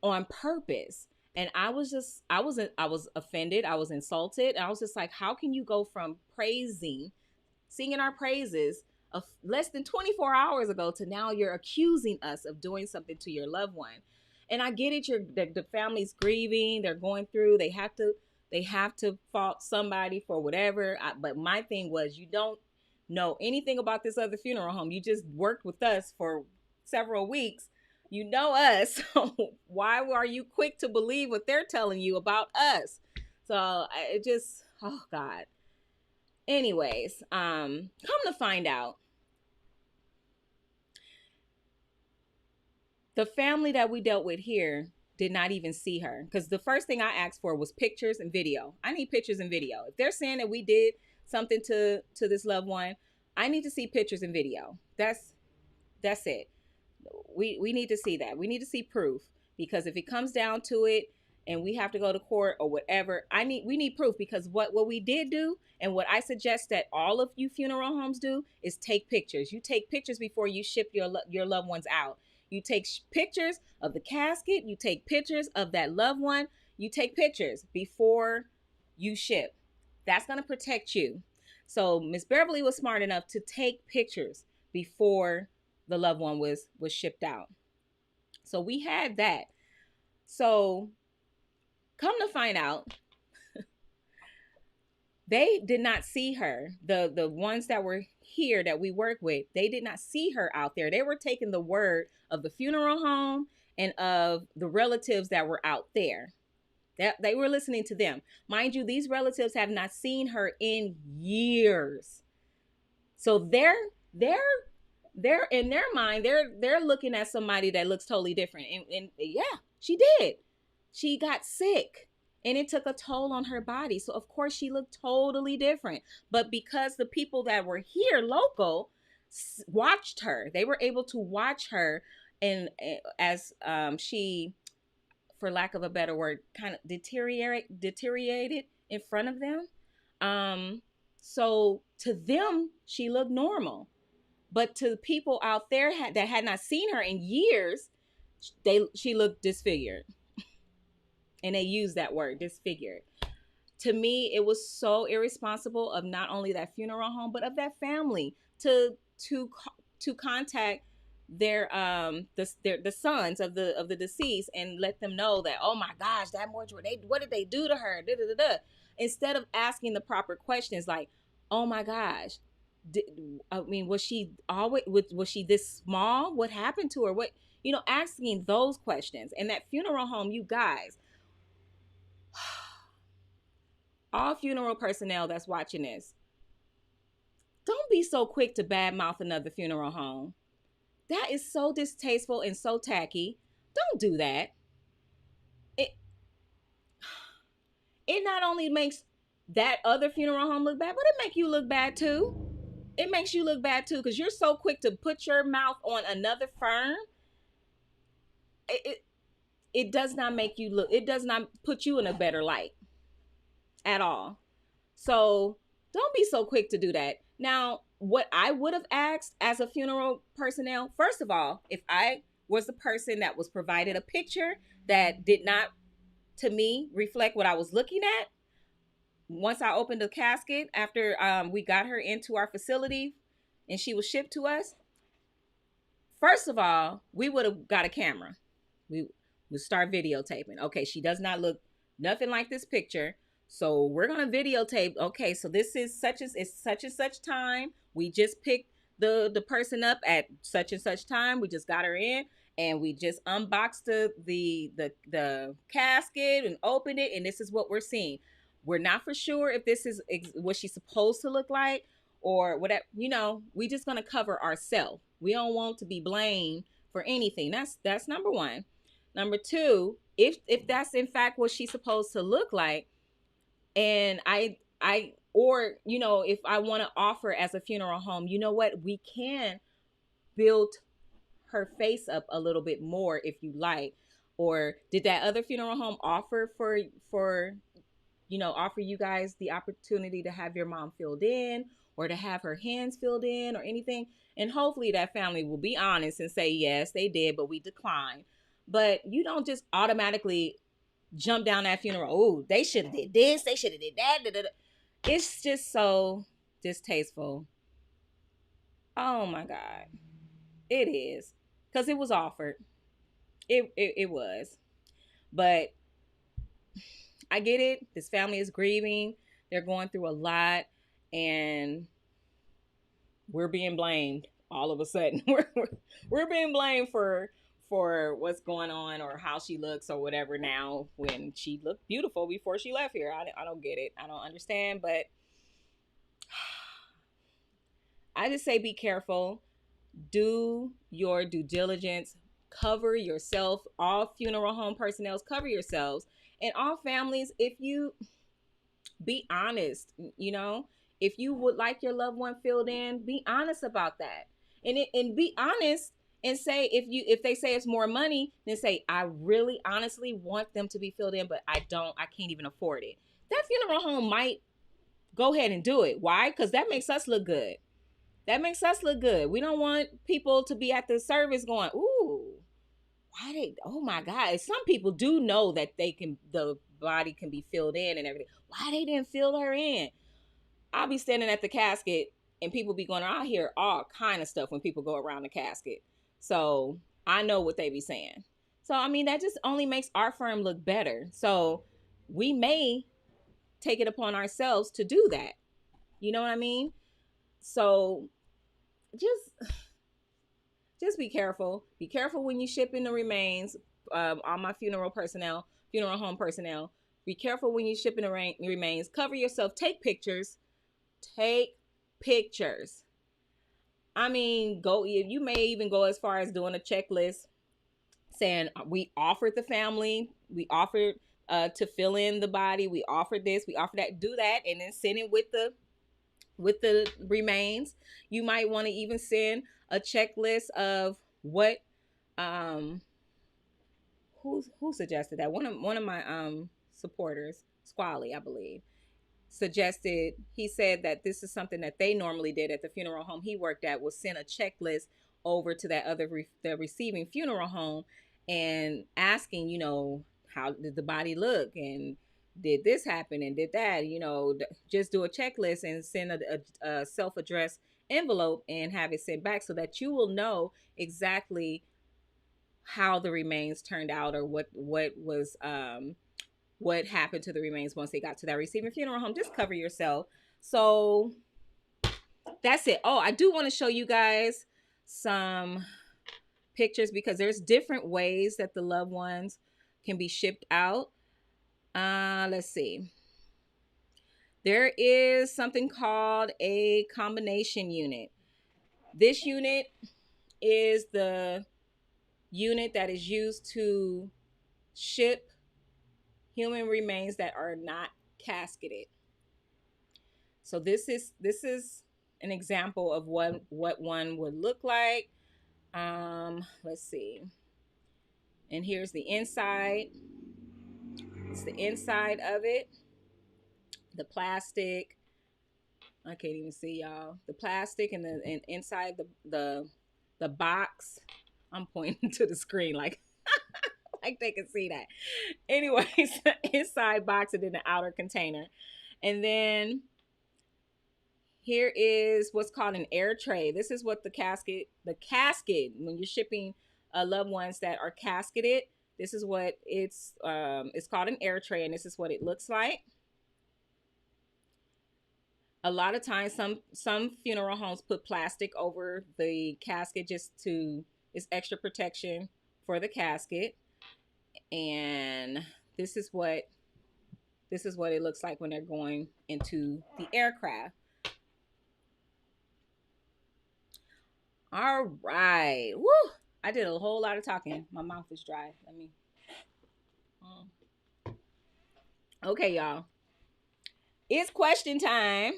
on purpose. And I was offended, I was insulted. I was just like, how can you go from singing our praises of less than 24 hours ago to now you're accusing us of doing something to your loved one? And I get it, the family's grieving, they're going through, they have to fault somebody for whatever. But my thing was, you don't know anything about this other funeral home. You just worked with us for several weeks. You know us. So why are you quick to believe what they're telling you about us? So it just, oh God. Anyways, come to find out, the family that we dealt with here did not even see her, because the first thing I asked for was pictures and video. I need pictures and video. If they're saying that we did something to this loved one, I need to see pictures and video. That's it. We need to see that. We need to see proof, because if it comes down to it and we have to go to court or whatever, we need proof, because what we did do, and what I suggest that all of you funeral homes do, is take pictures. You take pictures before you ship your loved ones out. You take pictures of the casket, you take pictures of that loved one, you take pictures before you ship. That's going to protect you. So Miss Beverly was smart enough to take pictures before the loved one was shipped out. So we had that. So come to find out, they did not see her. The ones that were here that we work with, they did not see her out there. They were taking the word of the funeral home and of the relatives that were out there. That they were listening to them. Mind you, these relatives have not seen her in years. So they're in their mind, they're looking at somebody that looks totally different. And yeah, she did. She got sick, and it took a toll on her body. So of course she looked totally different. But because the people that were here local watched her, they were able to watch her, and as she, for lack of a better word, kind of deteriorated in front of them. So to them, she looked normal. But to the people out there that had not seen her in years, she looked disfigured. And they used that word, disfigured. To me, it was so irresponsible of not only that funeral home, but of that family to contact the sons of the deceased and let them know that, oh my gosh, that mortuary, what did they do to her? Da, da, da, da. Instead of asking the proper questions like, oh my gosh, was she this small? What happened to her? What, asking those questions. And that funeral home, you guys, all funeral personnel that's watching this, don't be so quick to badmouth another funeral home. That is so distasteful and so tacky. Don't do that. It not only makes that other funeral home look bad, but it makes you look bad too. It makes you look bad too, because you're so quick to put your mouth on another firm. It does not make you look, it does not put you in a better light at all. So don't be so quick to do that. Now, what I would have asked as a funeral personnel, first of all, if I was the person that was provided a picture that did not, to me, reflect what I was looking at, once I opened the casket after we got her into our facility and she was shipped to us, first of all, we would have got a camera. We would start videotaping. Okay, she does not look nothing like this picture. So we're going to videotape. Okay, so this is such and such time. We just picked the person up at such and such time. We just got her in, and we just unboxed the casket and opened it, and this is what we're seeing. we're not for sure if this is what she's supposed to look like or whatever. We just gonna cover ourselves. We don't want to be blamed for anything. That's number one. Number two, if that's in fact what she's supposed to look like, and or if I want to offer as a funeral home, you know what, we can build her face up a little bit more if you like. Or did that other funeral home offer for offer you guys the opportunity to have your mom filled in or to have her hands filled in or anything? And hopefully that family will be honest and say, yes, they did, but we declined. But you don't just automatically jump down that funeral. Oh, they should have did this. They should have did that. Da, da, da. It's just so distasteful. Oh my God. It is. Because it was offered. It was. But I get it. This family is grieving. They're going through a lot. And we're being blamed all of a sudden. We're being blamed for what's going on or how she looks or whatever now, when she looked beautiful before she left here. I don't get it. I don't understand. But I just say be careful. Do your due diligence. Cover yourself. All funeral home personnel, cover yourselves. And all families, if you be honest, if you would like your loved one filled in, be honest about that. And be honest and say, if they say it's more money, then say, I really honestly want them to be filled in, but I can't even afford it. That funeral home might go ahead and do it. Why? Because that makes us look good. That makes us look good. We don't want people to be at the service going, ooh, oh my God. Some people do know that the body can be filled in and everything. Why they didn't fill her in? I'll be standing at the casket and people be going, I hear all kind of stuff when people go around the casket. So I know what they be saying. So, I mean, that just only makes our firm look better. So we may take it upon ourselves to do that. You know what I mean? So just be careful. Be careful when you ship in the remains. All my funeral home personnel, be careful when you ship in the remains. Cover yourself. Take pictures. Take pictures. I mean, you may even go as far as doing a checklist saying, we offered the family, we offered to fill in the body, we offered this, we offered that. Do that, and then send it with the remains. You might want to even send a checklist of what who suggested that. One of my supporters, Squally, I believe, suggested. He said that this is something that they normally did at the funeral home he worked at, was send a checklist over to that other the receiving funeral home and asking, how did the body look, and did this happen, and did that, just do a checklist and send a self-addressed envelope and have it sent back, so that you will know exactly how the remains turned out, or what was what happened to the remains once they got to that receiving funeral home. Just cover yourself. So that's it. Oh, I do want to show you guys some pictures, because there's different ways that the loved ones can be shipped out. Let's see. There is something called a combination unit. This unit is the unit that is used to ship human remains that are not casketed. So this is an example of what one would look like. Let's see. And here's the inside. It's the inside of it. The plastic. I can't even see, y'all. The plastic and inside the box. I'm pointing to the screen like like they can see that. Anyways, inside box and then the outer container. And then here is what's called an air tray. This is what the casket, when you're shipping loved ones that are casketed, this is what it's called, an air tray, and this is what it looks like. A lot of times, some funeral homes put plastic over the casket it's extra protection for the casket. And this is what This is what it looks like when they're going into the aircraft. All right. Woo! I did a whole lot of talking. My mouth is dry. Let me. Okay, y'all. It's question time.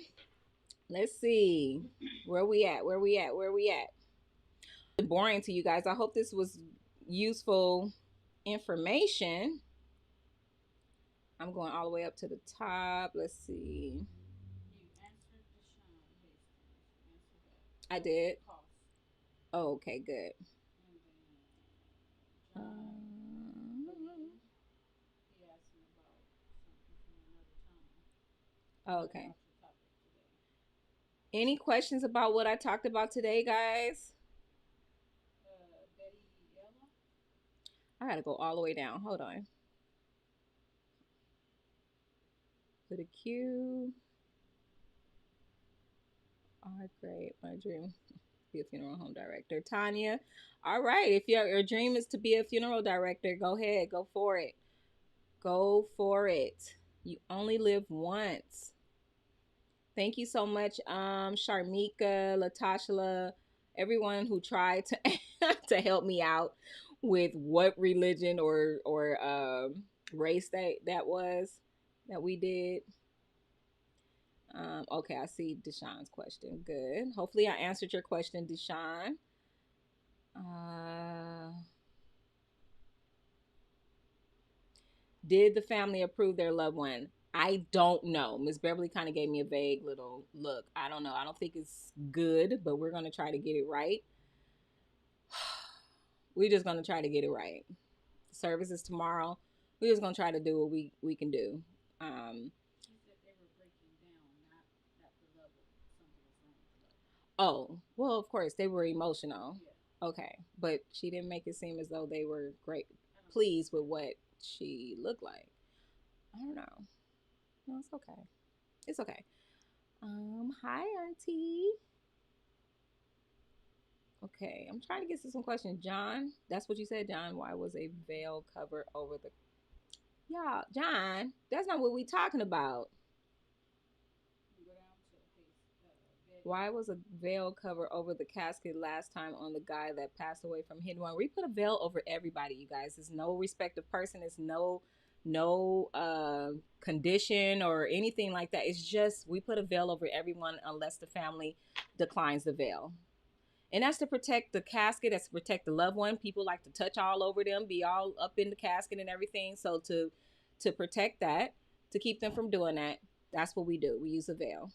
Let's see. Where we at? Where we at? Where we at? Boring to you guys. I hope this was useful information. I'm going all the way up to the top. Let's see. I did. Oh, okay, good. Okay. Any questions about what I talked about today, guys? I gotta go all the way down. Hold on. Put a Q. Oh, great. My dream. Be a funeral home director. Tanya. All right. If your dream is to be a funeral director, go ahead. Go for it. Go for it. You only live once. Thank you so much, Sharmika, Latasha, everyone who tried to to help me out with what religion or race that was that we did. Okay, I see Deshaun's question. Good. Hopefully, I answered your question, Deshaun. Did the family approve their loved one? I don't know. Miss Beverly kind of gave me a vague little look. I don't know. I don't think it's good, but we're going to try to get it right. We're just going to try to get it right. The service is tomorrow. We're just going to try to do what we can do. Oh, well, of course, they were emotional. Okay, but she didn't make it seem as though they were pleased with what she looked like. I don't know. No, it's okay. It's okay. Hi, Auntie. Okay, I'm trying to get to some questions. John, that's what you said, John. Why was a veil cover over the... Y'all, John, that's not what we talking about. Why was a veil cover over the casket last time on the guy that passed away from Hidden One? We put a veil over everybody, you guys. There's no respective person. It's no condition or anything like that. It's just we put a veil over everyone unless the family declines the veil. And that's to protect the casket. That's to protect the loved one. People like to touch all over them, be all up in the casket and everything. So to protect that, to keep them from doing that, that's what we do. We use a veil.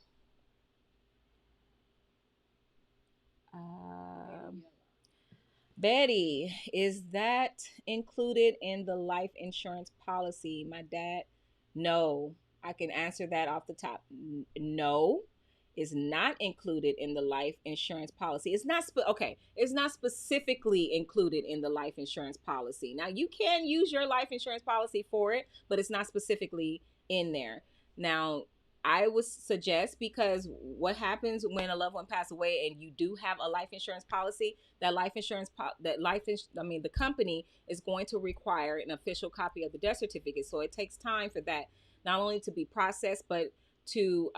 Betty, is that included in the life insurance policy? My dad, no. I can answer that off the top. No, is not included in the life insurance policy. It's not okay. It's not specifically included in the life insurance policy. Now you can use your life insurance policy for it, but it's not specifically in there. Now, I would suggest, because what happens when a loved one passes away and you do have a life insurance policy, that the company is going to require an official copy of the death certificate. So it takes time for that not only to be processed, but to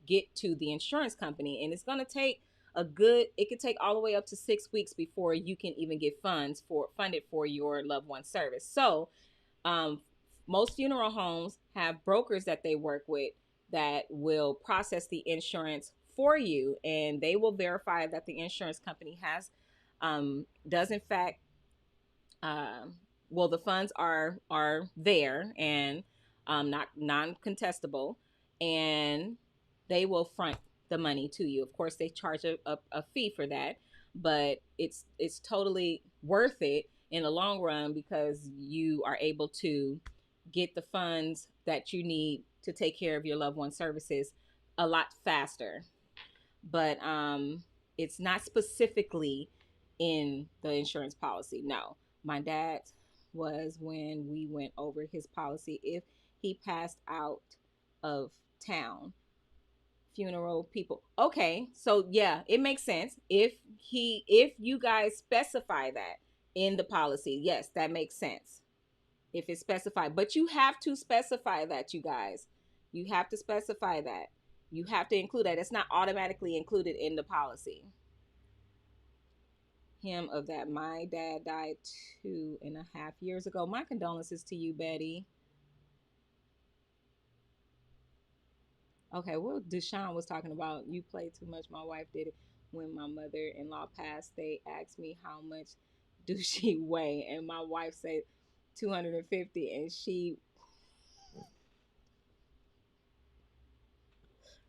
get to the insurance company. And it's going to take it could take all the way up to 6 weeks before you can even get funded for your loved one's service. So most funeral homes have brokers that they work with that will process the insurance for you, and they will verify that the insurance company does in fact, the funds are there and not non-contestable, and they will front the money to you. Of course, they charge a fee for that, but it's totally worth it in the long run, because you are able to get the funds that you need to take care of your loved one services a lot faster. But it's not specifically in the insurance policy. No, my dad was when we went over his policy. If he passed out of town, funeral people. Okay, so yeah, it makes sense. If you guys specify that in the policy, yes, that makes sense. if it's specified. But you have to specify that, you guys. You have to specify that. You have to include that. It's not automatically included in the policy. Him of that. My dad died 2.5 years ago. My condolences to you, Betty. Okay, well, Deshaun was talking about you play too much. My wife did it when my mother-in-law passed. They asked me how much do she weigh, and my wife said 250, and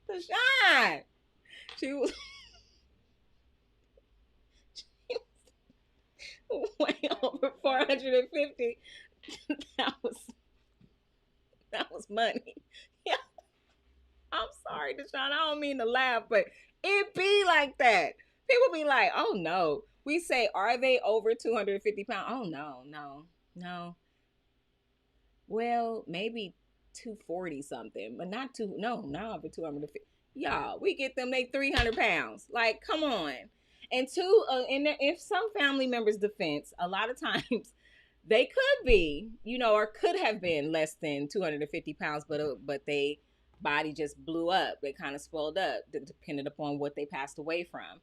Deshaun, she was way over 450. That was that was money. Yeah, I'm sorry, Deshaun. I don't mean to laugh, but it be like that. People be like, "Oh no." We say, "Are they over 250 pounds?" Oh no, no, no. Well, maybe 240 something, but not two. No, not over 250. Y'all, we get them they 300 pounds. Like, come on. And two, if some family members' defense, a lot of times they could be, or could have been less than 250 pounds, but they body just blew up. They kind of swelled up, depending upon what they passed away from,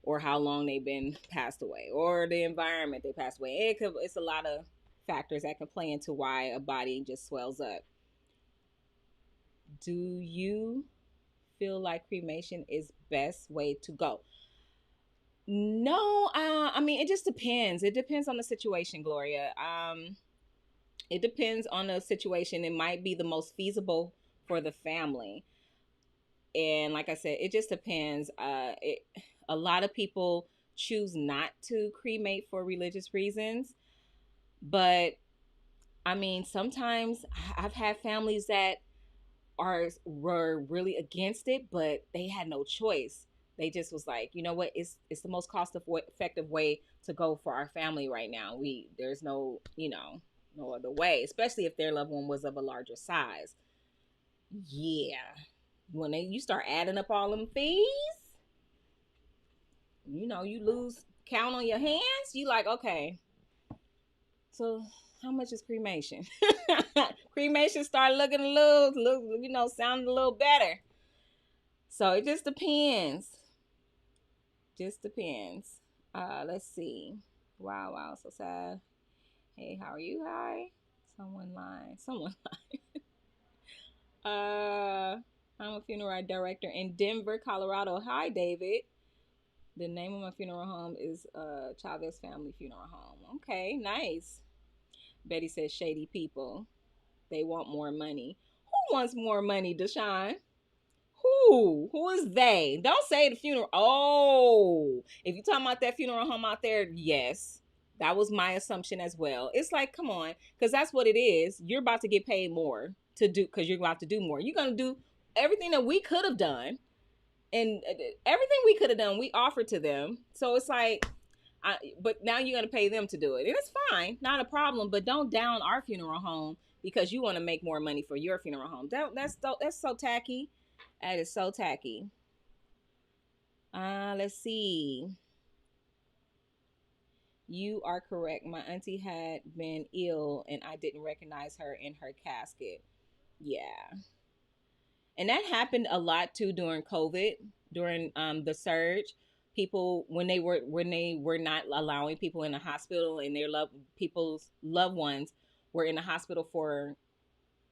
or how long they've been passed away, or the environment they passed away. It's a lot of factors that can play into why a body just swells up. Do you feel like cremation is best way to go? No, I mean it just depends. It depends on the situation, Gloria. It depends on the situation. It might be the most feasible for the family, and like I said, it just depends. A lot of people choose not to cremate for religious reasons, but I mean sometimes I've had families that were really against it, but they had no choice. They just was like, you know what, it's the most cost effective way to go for our family right now. There's no, no other way, especially if their loved one was of a larger size. Yeah, when you start adding up all them fees, you lose count on your hands. You like, okay, so how much is cremation? Cremation start looking a little, sounding a little better. So it just depends. Just depends. Let's see. Wow, wow, so sad. Hey, how are you? Hi. Someone lied. Someone lied. I'm a funeral director in Denver, Colorado. Hi, David. The name of my funeral home is Chavez Family Funeral Home. Okay, nice. Betty says shady people. They want more money. Who wants more money, Deshaun? Who? Who is they? Don't say the funeral. Oh, if you're talking about that funeral home out there, yes. That was my assumption as well. It's like, come on, because that's what it is. You're about to get paid more to do, because you're about to do more. You're going to do everything that we could have done, and everything we could have done, we offered to them. So it's like, but now you're going to pay them to do it. And it's fine, not a problem, but don't down our funeral home because you want to make more money for your funeral home. That's so tacky. That is so tacky. Let's see. You are correct. My auntie had been ill and I didn't recognize her in her casket. Yeah. And that happened a lot too during COVID, during the surge. People when they were not allowing people in the hospital and people's loved ones were in the hospital for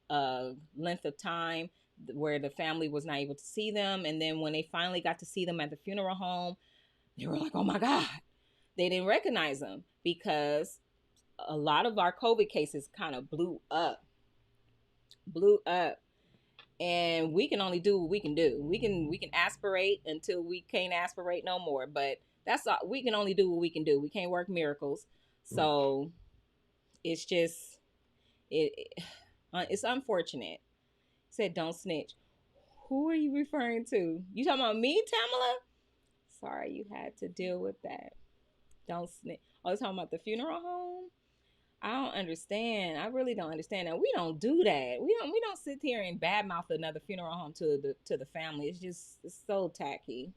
a length of time where the family was not able to see them, and then when they finally got to see them at the funeral home, they were like, "Oh my God!" They didn't recognize them because a lot of our COVID cases kind of blew up, and we can only do what we can do. We can aspirate until we can't aspirate no more, but that's all. We can only do what we can do. We can't work miracles, so it's just it's unfortunate. Said don't snitch. Who are you referring to? You talking about me, Tamala? Sorry you had to deal with that. Don't snitch. Oh, you talking about the funeral home? I don't understand. I really don't understand that. We don't do that. We don't sit here and badmouth another funeral home to the family. It's so tacky.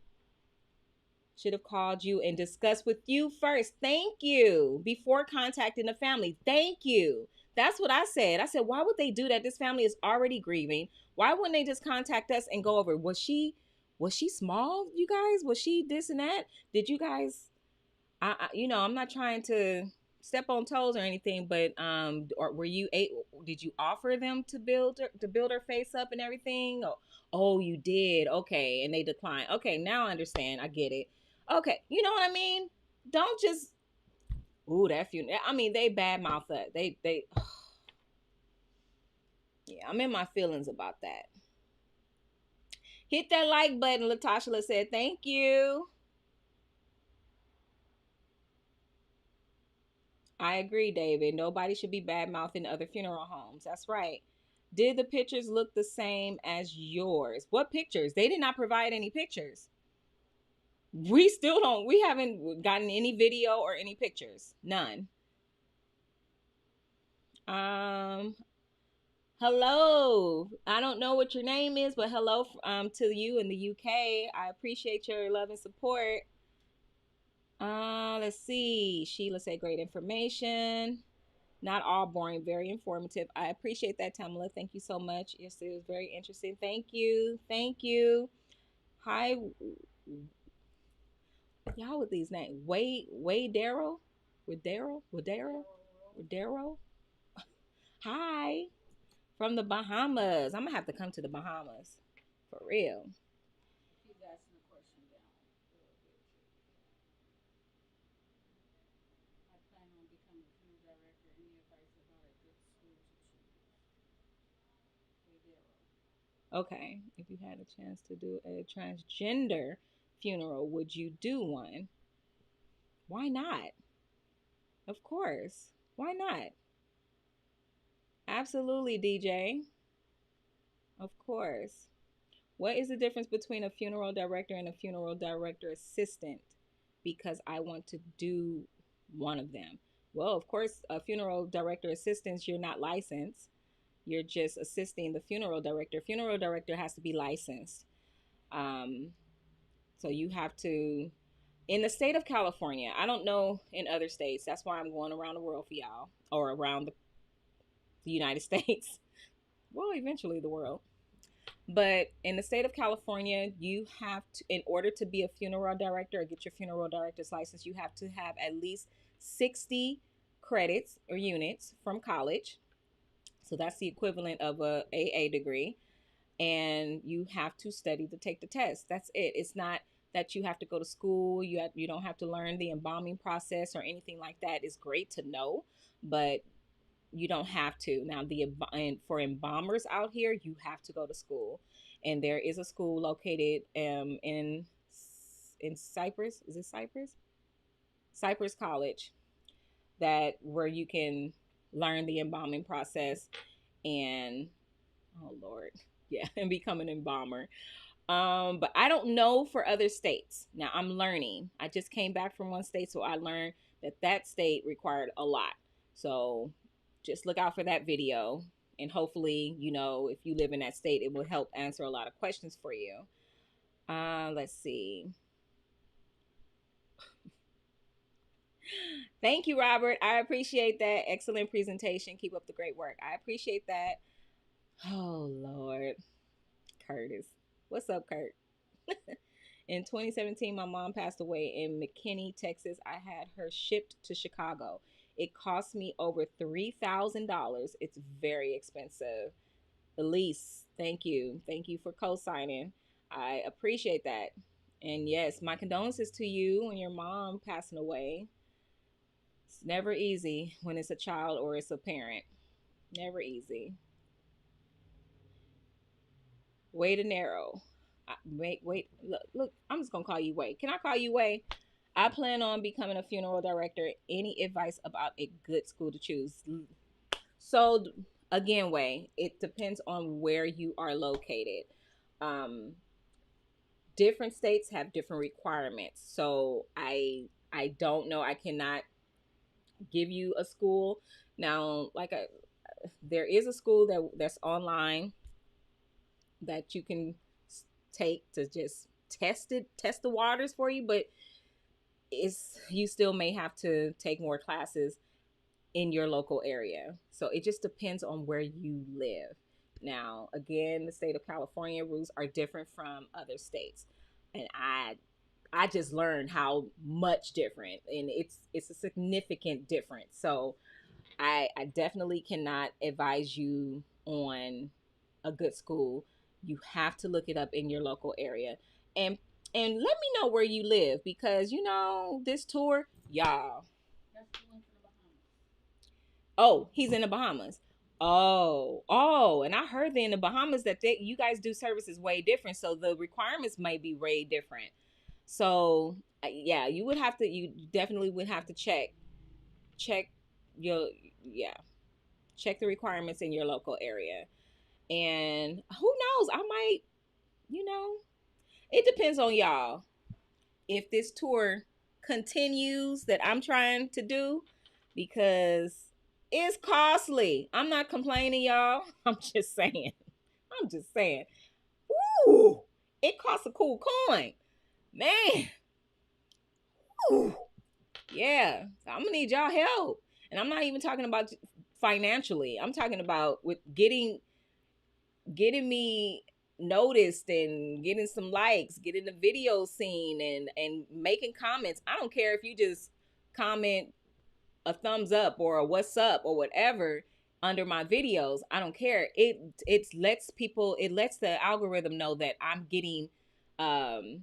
Should have called you and discussed with you first. Thank you. Before contacting the family. Thank you. That's what I said. I said, why would they do that? This family is already grieving. Why wouldn't they just contact us and go over? Was she small, you guys? Was she this and that? Did you guys I'm not trying to step on toes or anything, but or were you did you offer them to build her face up and everything? Oh, you did. Okay, and they declined. Okay, now I understand. I get it. Okay, you know what I mean? Don't just ooh that funeral. I mean, they badmouth that. They yeah, I'm in my feelings about that. Hit that like button. Latasha said, thank you. I agree, David. Nobody should be bad mouthing other funeral homes. That's right. Did the pictures look the same as yours? What pictures? They did not provide any pictures. We still don't, we haven't gotten any video or any pictures. None. Um, hello. I don't know what your name is, but hello to you in the UK. I appreciate your love and support. Let's see. Sheila said great information. Not all boring, very informative. I appreciate that, Tamala. Thank you so much. Yes, it was very interesting. Thank you. Thank you. Hi, y'all with these names. Wade Darrow? With Darrow? With Darrow? With Darrow? Hi. From the Bahamas. I'm gonna have to come to the Bahamas. For real. She's asking a question down. I plan on becoming a funeral director. Any advice about a good school to choose? Okay. If you had a chance to do a transgender funeral, would you do one? Why not? Of course. Why not? Absolutely, DJ. Of course. What is the difference between a funeral director and a funeral director assistant? Because I want to do one of them. Well, of course, a funeral director assistant, you're not licensed. You're just assisting the funeral director. Funeral director has to be licensed. Um, so you have to, in the state of California, I don't know in other states. That's why I'm going around the world for y'all, or around the United States. Well, eventually the world. But in the state of California, you have to, in order to be a funeral director or get your funeral director's license, you have to have at least 60 credits or units from college. So that's the equivalent of a AA degree. And you have to study to take the test. That's it. It's not that you have to go to school. You don't have to learn the embalming process or anything like that. It's great to know, but you don't have to. Now, for embalmers out here, you have to go to school, and there is a school located in Cypress. Is it Cypress? Cypress College, that where you can learn the embalming process and oh Lord, yeah, and become an embalmer. But I don't know for other states. Now I'm learning. I just came back from one state, so I learned that state required a lot. So just look out for that video, and hopefully, if you live in that state, it will help answer a lot of questions for you. Let's see. Thank you, Robert. I appreciate that. Excellent presentation. Keep up the great work. I appreciate that. Oh Lord, Curtis. What's up, Kurt? In 2017, my mom passed away in McKinney, Texas. I had her shipped to Chicago. It cost me over $3,000. It's very expensive. Elise, thank you. Thank you for co signing. I appreciate that. And yes, my condolences to you and your mom passing away. It's never easy when it's a child or it's a parent. Never easy. Way to narrow. Wait, look, I'm just gonna call you Way. Can I call you Way? I plan on becoming a funeral director. Any advice about a good school to choose? So again, Way, it depends on where you are located. Um, Different states have different requirements. So I don't know. I cannot give you a school now. There is a school that's online that you can take to just test the waters for you, but you still may have to take more classes. in your local area. So it just depends on where you live. Now, again, the state of California rules are different from other states. And I just learned how much different, and it's a significant difference. So I definitely cannot advise you on a good school. You have to look it up in your local area. And and let me know where you live, because this tour, y'all. Oh, he's in the Bahamas. Oh, and I heard that in the Bahamas that you guys do services way different, so the requirements might be way different. So yeah, you definitely would have to check your yeah check the requirements in your local area. And who knows, I might, you know, it depends on y'all. If this tour continues that I'm trying to do, because it's costly. I'm not complaining, y'all. I'm just saying. I'm just saying. Ooh, it costs a cool coin. Man. Ooh. Yeah. So I'm gonna need y'all help. And I'm not even talking about financially. I'm talking about with getting me noticed and getting some likes, getting the video seen, and making comments. I don't care if you just comment a thumbs up or a what's up or whatever under my videos. I don't care. It lets the algorithm know that I'm getting um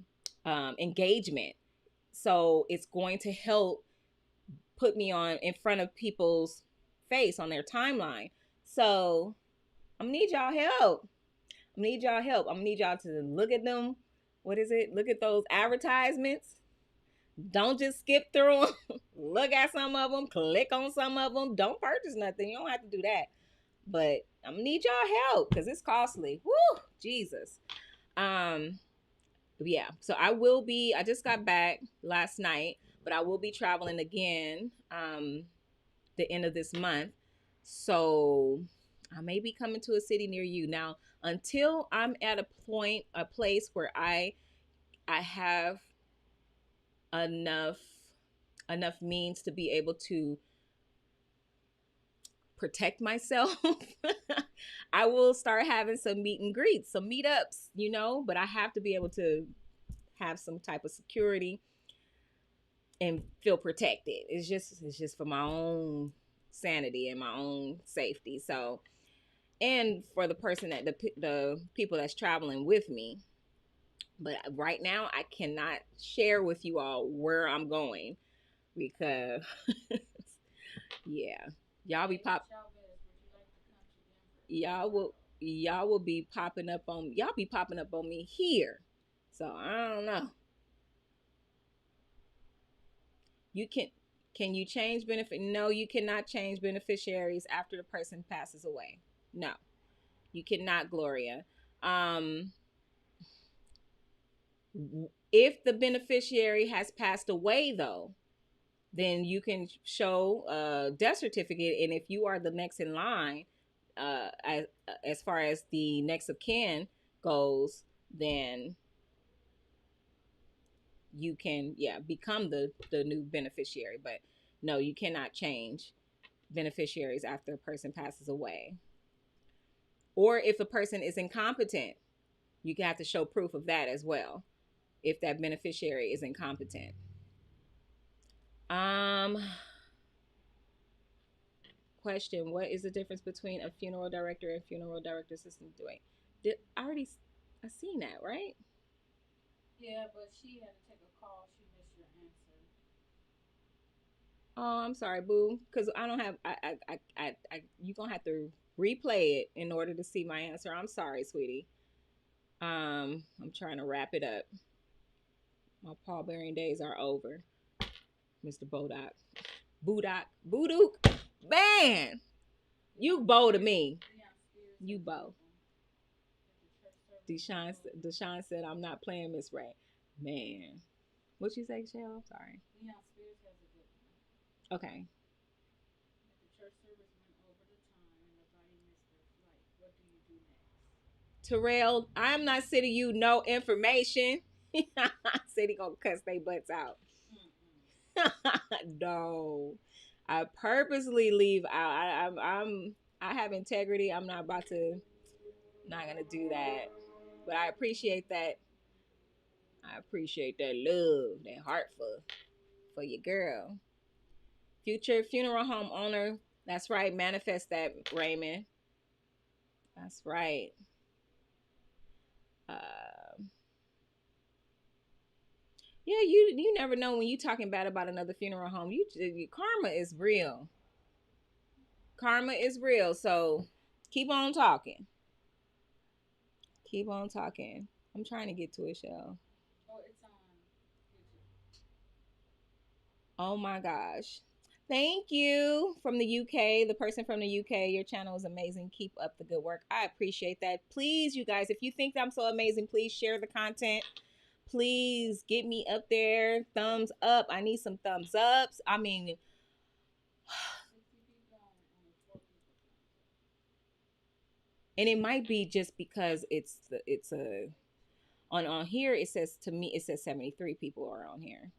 engagement. So it's going to help put me on in front of people's face on their timeline. So I'm gonna need y'all help. I'm gonna need y'all to look at them. What is it? Look at those advertisements. Don't just skip through them. Look at some of them. Click on some of them. Don't purchase nothing. You don't have to do that. But I'm gonna need y'all help because it's costly. Woo, Jesus. Um, yeah. So I just got back last night, but I will be traveling again. The end of this month. So I may be coming to a city near you. Now, until I'm at a place where I have enough means to be able to protect myself, I will start having some meet and greets, some meetups, but I have to be able to have some type of security and feel protected. It's just for my own sanity and my own safety. So, and for the person that the people that's traveling with me. But right now, I cannot share with you all where I'm going because, yeah, y'all be pop. Y'all will be popping up on me here. So I don't know. You can you change benefit? No, you cannot change beneficiaries after the person passes away. No, you cannot, Gloria. Um, if the beneficiary has passed away, though, then you can show a death certificate, and if you are the next in line, as far as the next of kin goes, then you can become the new beneficiary. But no, you cannot change beneficiaries after a person passes away. Or if a person is incompetent, you have to show proof of that as well, if that beneficiary is incompetent. Um Question: what is the difference between a funeral director and funeral director assistant doing? Did I seen that, right? Yeah, but she had to take a call. She missed your answer. Oh, I'm sorry, boo. Because I don't have. You gonna have to replay it in order to see my answer. I'm sorry, sweetie. I'm trying to wrap it up. My pallbearing days are over, Mr. Bodock. Booduk. Man, you bow to me. You bow. Deshaun said, "I'm not playing Miss Ray." Man, what you say, Shell? I'm sorry. Okay. Terrell, I'm not sending you no information. Said he gonna cuss they butts out. No. I purposely leave out. I have integrity. I'm not about to, not gonna do that. But I appreciate that. I appreciate that love, that heart for your girl. Future funeral home owner. That's right. Manifest that, Raymond. That's right. Uh, yeah, you never know when you talking bad about another funeral home. Karma is real. Karma is real. So keep on talking. Keep on talking. I'm trying to get to a show. Oh my gosh. Thank you from the UK, the person from the UK. Your channel is amazing. Keep up the good work. I appreciate that. Please, you guys, if you think I'm so amazing, please share the content. Please get me up there. Thumbs up. I need some thumbs ups. I mean, and it might be just because it's a on here it says, to me it says 73 people are on here.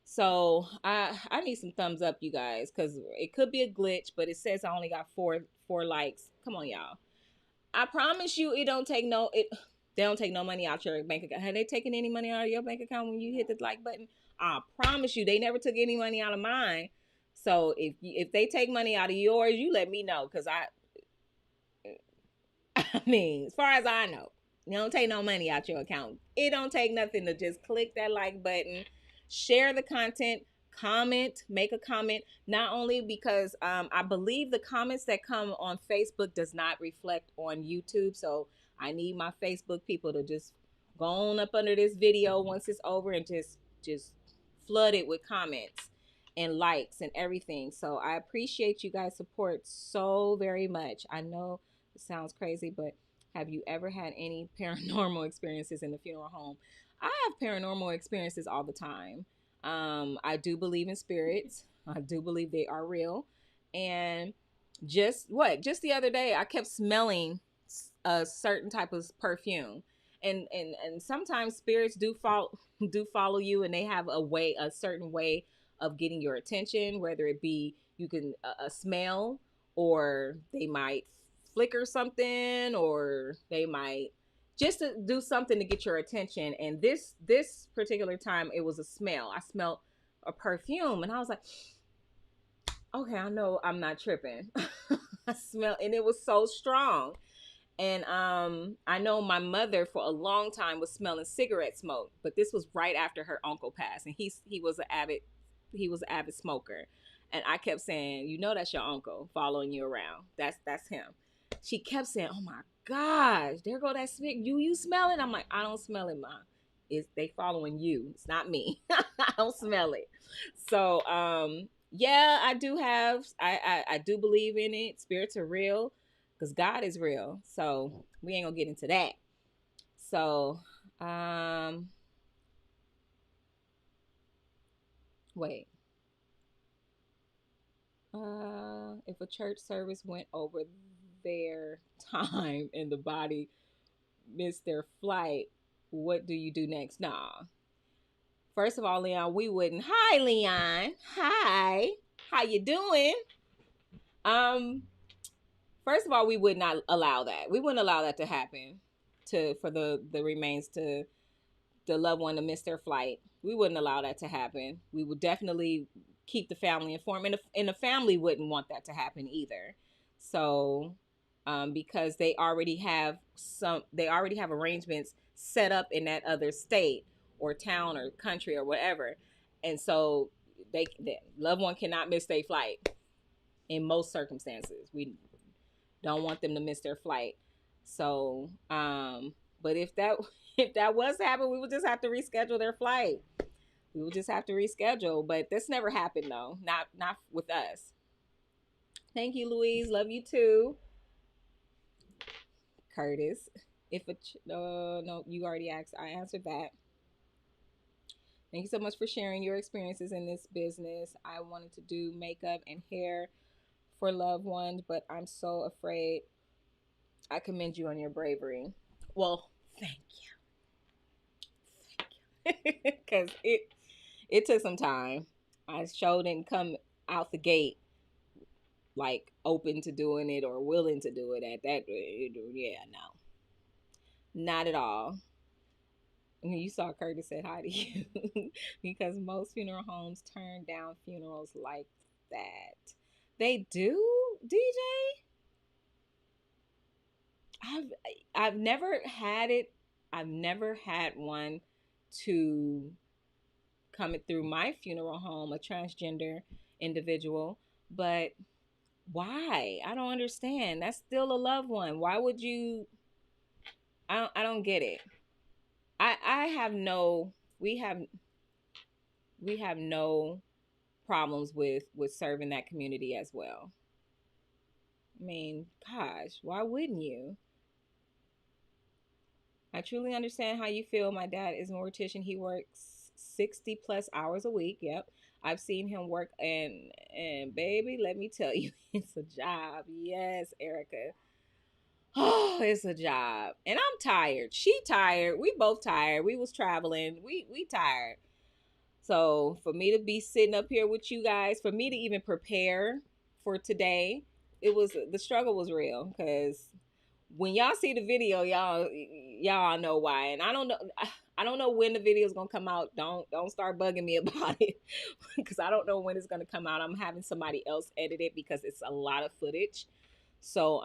So I need some thumbs up, you guys, because it could be a glitch, but it says I only got four likes. Come on, y'all. I promise you, they don't take no money out your bank account. Have they taken any money out of your bank account when you hit the like button? I promise you, they never took any money out of mine. So if they take money out of yours, you let me know, because I mean, as far as I know, you don't take no money out your account. It don't take nothing to just click that like button, share the content, comment, make a comment. Not only because I believe the comments that come on Facebook does not reflect on YouTube. So I need my Facebook people to just go on up under this video once it's over and just flood it with comments and likes and everything. So I appreciate you guys' support so very much. I know it sounds crazy, but have you ever had any paranormal experiences in the funeral home? I have paranormal experiences all the time. I do believe in spirits. I do believe they are real. And just the other day, I kept smelling a certain type of perfume. And sometimes spirits do follow you, and they have a certain way of getting your attention, whether it be you can a smell, or they might flicker something, or they might just to do something to get your attention. And this particular time, it was a smell. I smelled a perfume, and I was like, okay, I know I'm not tripping. I smell, and it was so strong. And I know my mother for a long time was smelling cigarette smoke, but this was right after her uncle passed, and he was an avid smoker. And I kept saying, you know, that's your uncle following you around. That's him. She kept saying, oh my gosh, there go that smoke. You smell it? I'm like, I don't smell it, Mom. It's they following you. It's not me. I don't smell it. So yeah, I do have I do believe in it. Spirits are real because God is real. So we ain't gonna get into that. So wait. If a church service went over their time and the body missed their flight, what do you do next? Nah. First of all, Leon, we wouldn't. Hi, Leon. Hi. How you doing? Um, First of all, we would not allow that. We wouldn't allow that to happen for the remains to the loved one to miss their flight. We wouldn't allow that to happen. We would definitely keep the family informed, and the family wouldn't want that to happen either. So, because they already have arrangements set up in that other state or town or country or whatever, and so the loved one cannot miss their flight in most circumstances. We don't want them to miss their flight. So, but if that if that was to happen, we would just have to reschedule their flight. We would just have to reschedule. But this never happened though. Not with us. Thank you, Louise. Love you too. Curtis. If a no, you already asked. I answered that. Thank you so much for sharing your experiences in this business. I wanted to do makeup and hair for loved ones, but I'm so afraid. I commend you on your bravery. Well, thank you. Because it took some time. I sure didn't come out the gate like open to doing it or willing to do it at that. Yeah, no, not at all. You saw Curtis said hi to you because most funeral homes turn down funerals like that. They do, DJ. I've I've never had it. I've never had one to coming through my funeral home, a transgender individual, but why? I don't understand. That's still a loved one. Why would you I don't get it. I have no we have we have no problems with serving that community as well. I mean, gosh, why wouldn't you? I truly understand how you feel. My dad is a mortician. He works 60 plus hours a week. Yep. I've seen him work and baby, let me tell you, it's a job. Yes, Erica. Oh, it's a job. And I'm tired. She tired. We both tired. We was traveling. We tired. So for me to be sitting up here with you guys, for me to even prepare for today, it was the struggle was real because when y'all see the video, y'all know why. And I don't know when the video is gonna come out. Don't start bugging me about it because I don't know when it's gonna come out. I'm having somebody else edit it because it's a lot of footage. So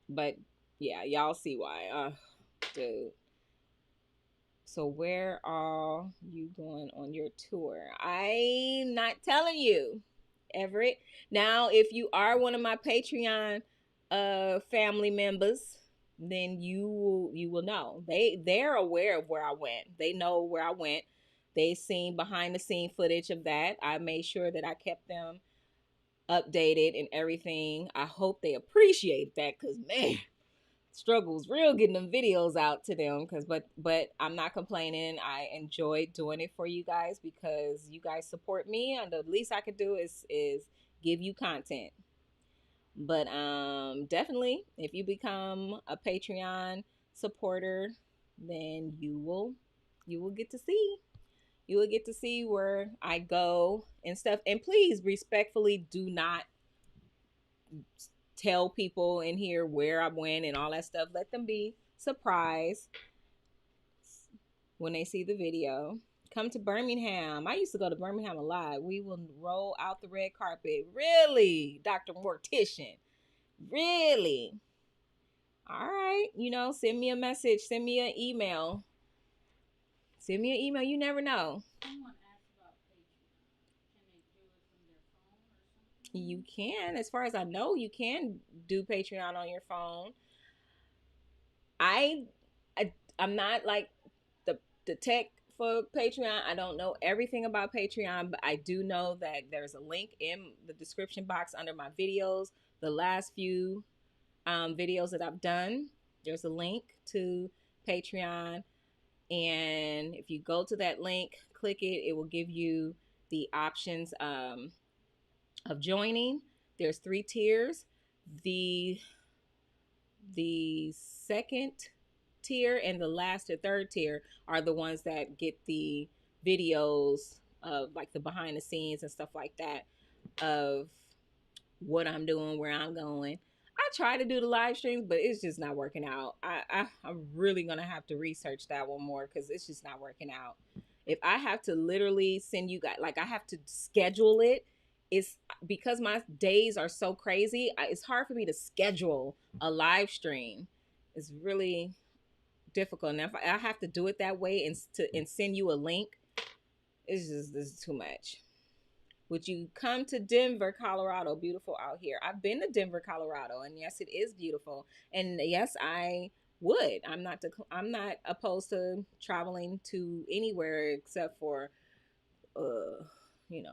but yeah, y'all see why. Dude. So where are you going on your tour? I'm not telling you, Everett. Now, if you are one of my Patreon family members, then you will know. They're aware of where I went. They know where I went. They seen behind the scene footage of that. I made sure that I kept them updated and everything. I hope they appreciate that because man, struggles real getting them videos out to them because but I'm not complaining. I enjoy doing it for you guys because you guys support me and the least I could do is give you content. But definitely if you become a Patreon supporter, then you will get to see. You will get to see where I go and stuff. And please respectfully do not tell people in here where I went and all that stuff. Let them be surprised when they see the video. Come to Birmingham. I used to go to Birmingham a lot. We will roll out the red carpet. Really, Dr. Mortician. Really? All right. Send me a message. Send me an email. Send me an email. You never know. Someone asked about Patreon. Can they do it from their phone or something? You can. As far as I know, you can do Patreon on your phone. I, I'm not like the tech for Patreon. I don't know everything about Patreon, but I do know that there's a link in the description box under my videos. The last few videos that I've done, there's a link to Patreon. And if you go to that link, click it, it will give you the options of joining. There's 3 tiers. The second tier and the last or third tier are the ones that get the videos of like the behind the scenes and stuff like that of what I'm doing, where I'm going. I try to do the live streams, but it's just not working out. I'm really gonna have to research that one more because it's just not working out. If I have to literally send you guys, like I have to schedule it, it's because my days are so crazy. It's hard for me to schedule a live stream. It's really difficult. And if I have to do it that way and send you a link, it's just this is too much. Would you come to Denver, Colorado? Beautiful out here. I've been to Denver, Colorado, and yes, it is beautiful. And yes, I would. I'm not opposed to traveling to anywhere except for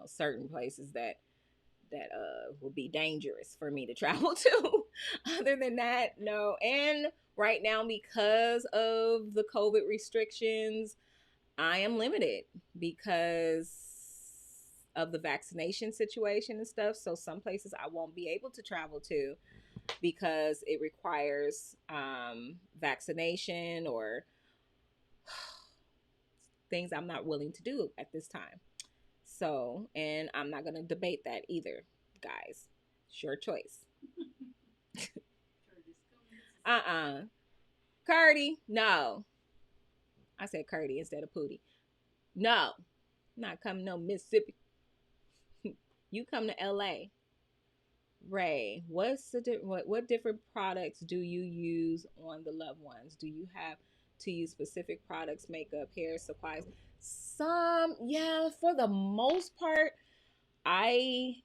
certain places that will be dangerous for me to travel to. Other than that, no. And right now, because of the COVID restrictions, I am limited because of the vaccination situation and stuff. So some places I won't be able to travel to because it requires vaccination or things I'm not willing to do at this time. So, and I'm not gonna debate that either, guys. It's your choice. Curdy, no. I said Curdy instead of Pootie. No, not coming no Mississippi. You come to LA. Ray, what different products do you use on the loved ones? Do you have to use specific products, makeup, hair, supplies? Some, yeah, for the most part, I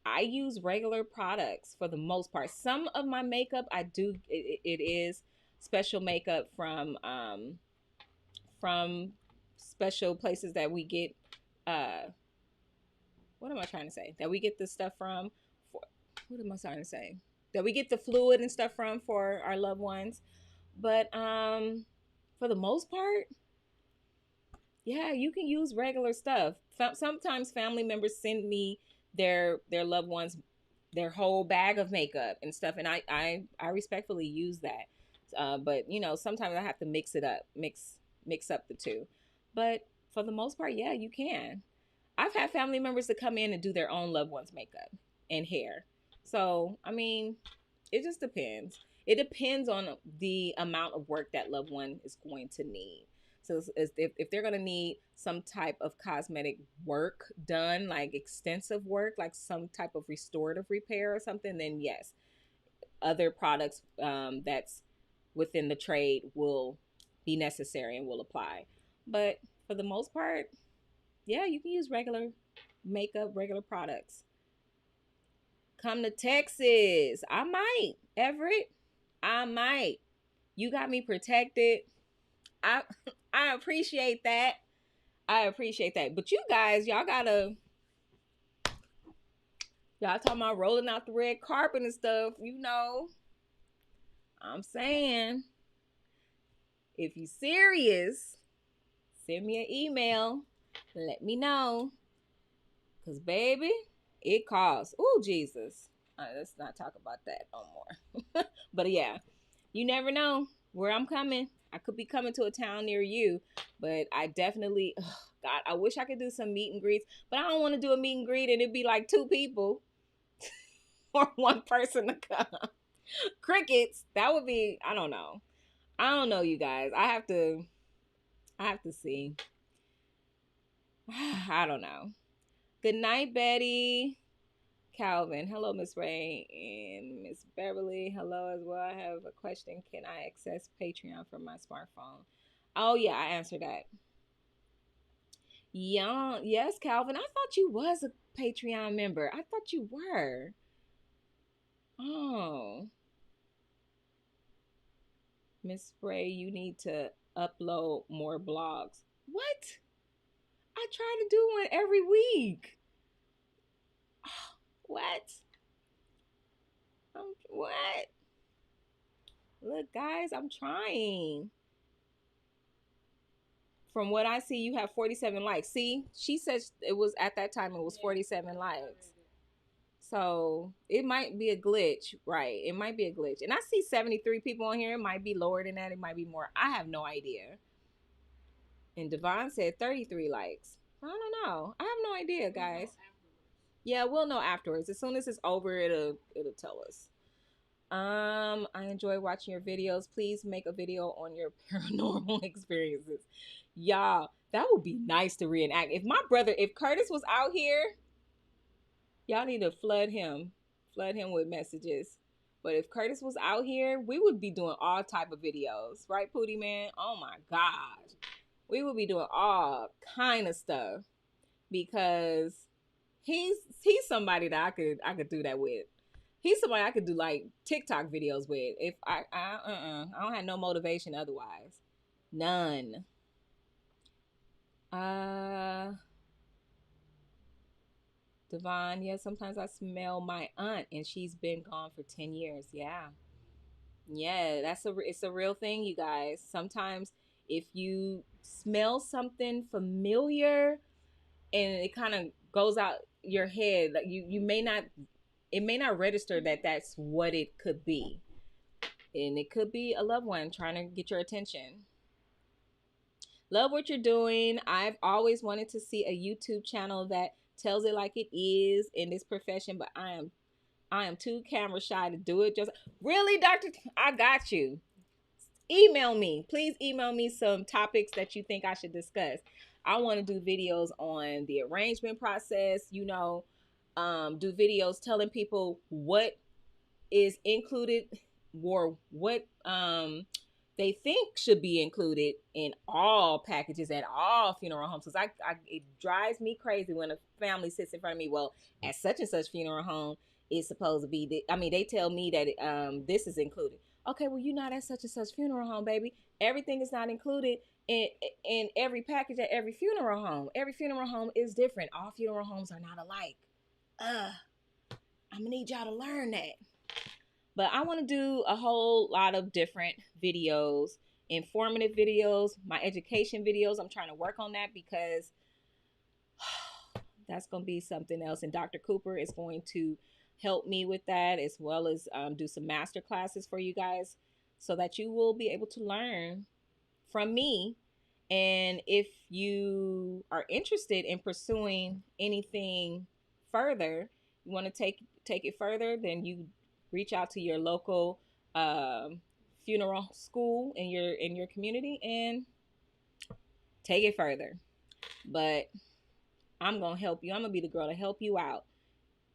I use regular products for the most part. Some of my makeup I do it is special makeup from special places that we get uh what am I trying to say? That we get the stuff from for what am I trying to say? That we get the fluid and stuff from for our loved ones. But for the most part, yeah, you can use regular stuff. Sometimes family members send me their loved ones their whole bag of makeup and stuff, and I respectfully use that. But you know, sometimes I have to mix it up, mix up the two. But for the most part, yeah, you can. I've had family members to come in and do their own loved ones' makeup and hair. So, I mean, it just depends. It depends on the amount of work that loved one is going to need. So, if they're going to need some type of cosmetic work done, like extensive work, like some type of restorative repair or something, then yes, other products that's within the trade will be necessary and will apply. But for the most part, yeah, you can use regular makeup, regular products. Come to Texas. I might, Everett. I might. You got me protected. I I appreciate that. I appreciate that. But you guys, y'all talking about rolling out the red carpet and stuff, you know. I'm saying, if you serious, send me an email. Let me know. Cause baby, it costs. Ooh, Jesus. Let's not talk about that no more. But yeah, you never know where I'm coming. I could be coming to a town near you, but I definitely, God, I wish I could do some meet and greets, but I don't want to do a meet and greet and it'd be like 2 people or 1 person to come. Crickets. That would be, I don't know. I don't know, you guys. I have to see. I don't know. Good night, Betty. Calvin, hello, Miss Ray, and Miss Beverly, hello as well. I have a question. Can I access Patreon from my smartphone? Oh yeah, I answered that. Yeah, yes, Calvin. I thought you was a Patreon member. I thought you were. Oh, Miss Ray, you need to upload more blogs. What? I try to do one every week. What? What? Look, guys, I'm trying. From what I see, you have 47 likes. See, she says it was at that time, it was 47 likes. So it might be a glitch, right? It might be a glitch. And I see 73 people on here. It might be lower than that. It might be more. I have no idea. And Devon said 33 likes. I don't know. I have no idea, guys. Yeah, we'll know afterwards. As soon as it's over, it'll tell us. I enjoy watching your videos. Please make a video on your paranormal experiences. Y'all, that would be nice to reenact. If Curtis was out here, y'all need to flood him with messages. But if Curtis was out here, we would be doing all type of videos, right, Pootie Man? Oh my gosh, we would be doing all kind of stuff because he's somebody that I could do that with. He's somebody I could do like TikTok videos with. If I don't have no motivation otherwise, none. Devon, yeah, sometimes I smell my aunt and she's been gone for 10 years. Yeah. Yeah, it's a real thing, you guys. Sometimes if you smell something familiar and it kind of goes out your head, like you may not it may not register that that's what it could be. And it could be a loved one trying to get your attention. Love what you're doing. I've always wanted to see a YouTube channel that tells it like it is in this profession, but I am too camera shy to do it. Just really, Doctor, I got you. Email me, please. Email me some topics that you think I should discuss. I want to do videos on the arrangement process. Do videos telling people what is included or what they think should be included in all packages at all funeral homes. Because it drives me crazy when a family sits in front of me. Well, at such and such funeral home is supposed to be. They tell me that this is included. Okay, well, you're not at such and such funeral home, baby. Everything is not included in every package at every funeral home. Every funeral home is different. All funeral homes are not alike. I'm gonna need y'all to learn that. But I want to do a whole lot of different videos, informative videos, my education videos. I'm trying to work on that because that's going to be something else. And Dr. Cooper is going to help me with that, as well as do some master classes for you guys so that you will be able to learn from me. And if you are interested in pursuing anything further, you want to take it further, then you reach out to your local funeral school in your community and take it further. But I'm gonna help you. I'm gonna be the girl to help you out,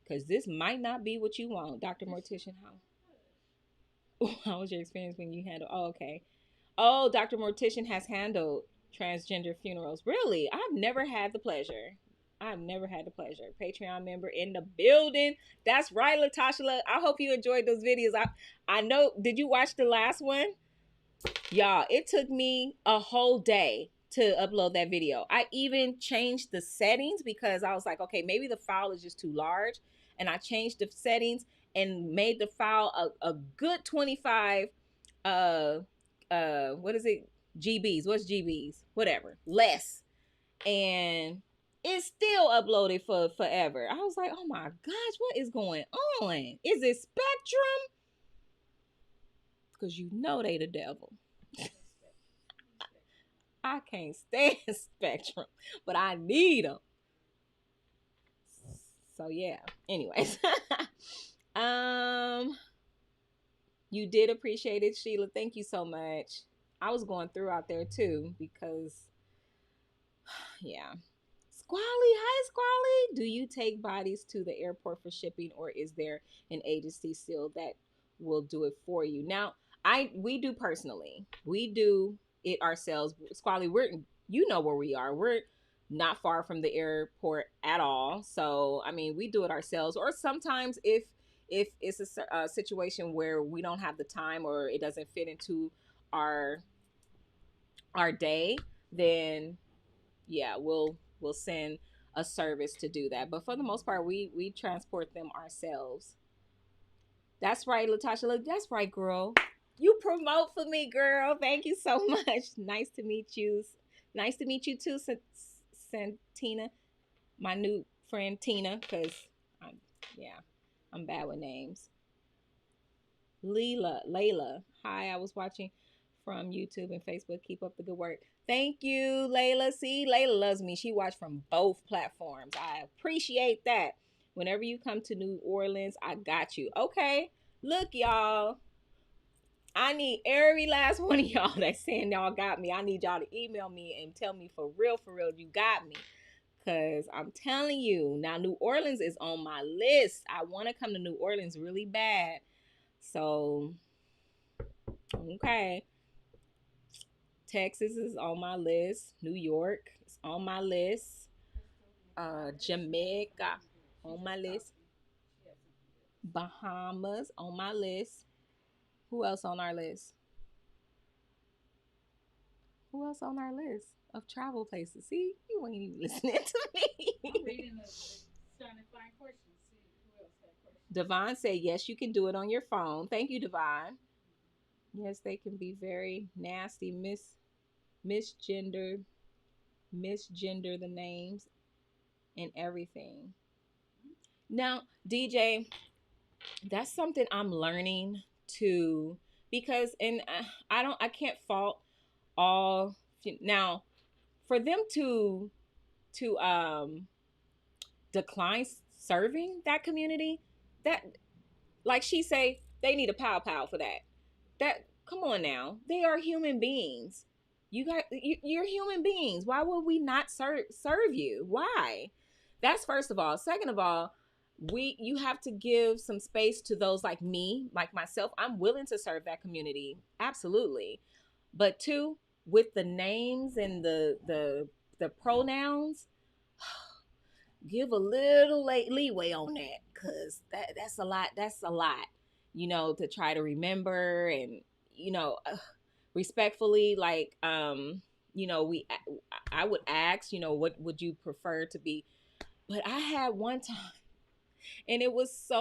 because this might not be what you want. Dr. Mortician, how was your experience when you handled? Oh, okay. Oh, Dr. Mortician has handled transgender funerals. Really? I've never had the pleasure. Patreon member in the building. That's right, Latasha. I hope you enjoyed those videos. I know. Did you watch the last one? Y'all, it took me a whole day to upload that video. I even changed the settings because I was like, okay, maybe the file is just too large. And I changed the settings and made the file a good 25 what is it? GBs. What's GBs? Whatever. Less. And it's still uploaded for forever. I was like, oh my gosh, what is going on? Is it Spectrum? Because you know they the devil. I can't stand Spectrum, but I need them. So yeah. Anyways, you did appreciate it, Sheila. Thank you so much. I was going through out there too because, yeah. Squally, hi Squally. Do you take bodies to the airport for shipping, or is there an agency still that will do it for you? Now, we do personally. We do it ourselves. Squally, you know where we are. We're not far from the airport at all. So, we do it ourselves. Or sometimes if it's a situation where we don't have the time or it doesn't fit into our day, then yeah, we'll send a service to do that. But for the most part, we transport them ourselves. That's right, Latasha. That's right, girl. You promote for me, girl. Thank you so much. Nice to meet you. Nice to meet you too, Santina. My new friend Tina, because I'm bad with names. Layla. Hi, I was watching from YouTube and Facebook. Keep up the good work. Thank you, Layla. See, Layla loves me. She watched from both platforms. I appreciate that. Whenever you come to New Orleans, I got you. Okay, look, y'all. I need every last one of y'all that's saying y'all got me. I need y'all to email me and tell me for real, you got me. Because I'm telling you, now New Orleans is on my list. I want to come to New Orleans really bad. So, okay. Texas is on my list. New York is on my list. Jamaica on my list. Bahamas on my list. Who else on our list? Who else on our list of travel places? See, you ain't even listening to me. I'm reading trying to find questions. See who else had questions. Devon said, yes, you can do it on your phone. Thank you, Devon. Yes, they can be very nasty, misgender the names and everything. Now, DJ, that's something I'm learning to, because I can't fault all. Now, for them to decline serving that community, that, like she say, they need a pow pow for that. That, come on now, they are human beings. You're human beings. Why would we not serve you? Why? That's first of all. Second of all, you have to give some space to those like me, like myself. I'm willing to serve that community, absolutely. But two, with the names and the pronouns, give a little leeway on that, because that's a lot. That's a lot, to try to remember. And respectfully, like, we I would ask, what would you prefer to be. But I had one time, and it was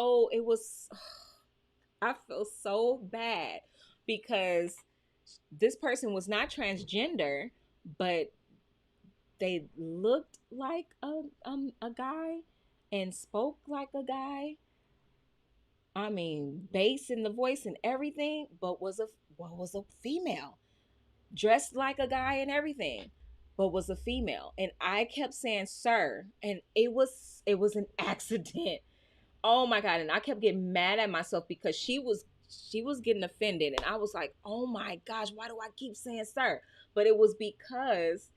I feel so bad, because this person was not transgender, but they looked like a guy and spoke like a guy. I mean, bass in the voice and everything, but was a female, dressed like a guy and everything, but was a female. And I kept saying, "Sir," and it was an accident. Oh my god! And I kept getting mad at myself, because she was getting offended, and I was like, "Oh my gosh, why do I keep saying sir?" But it was because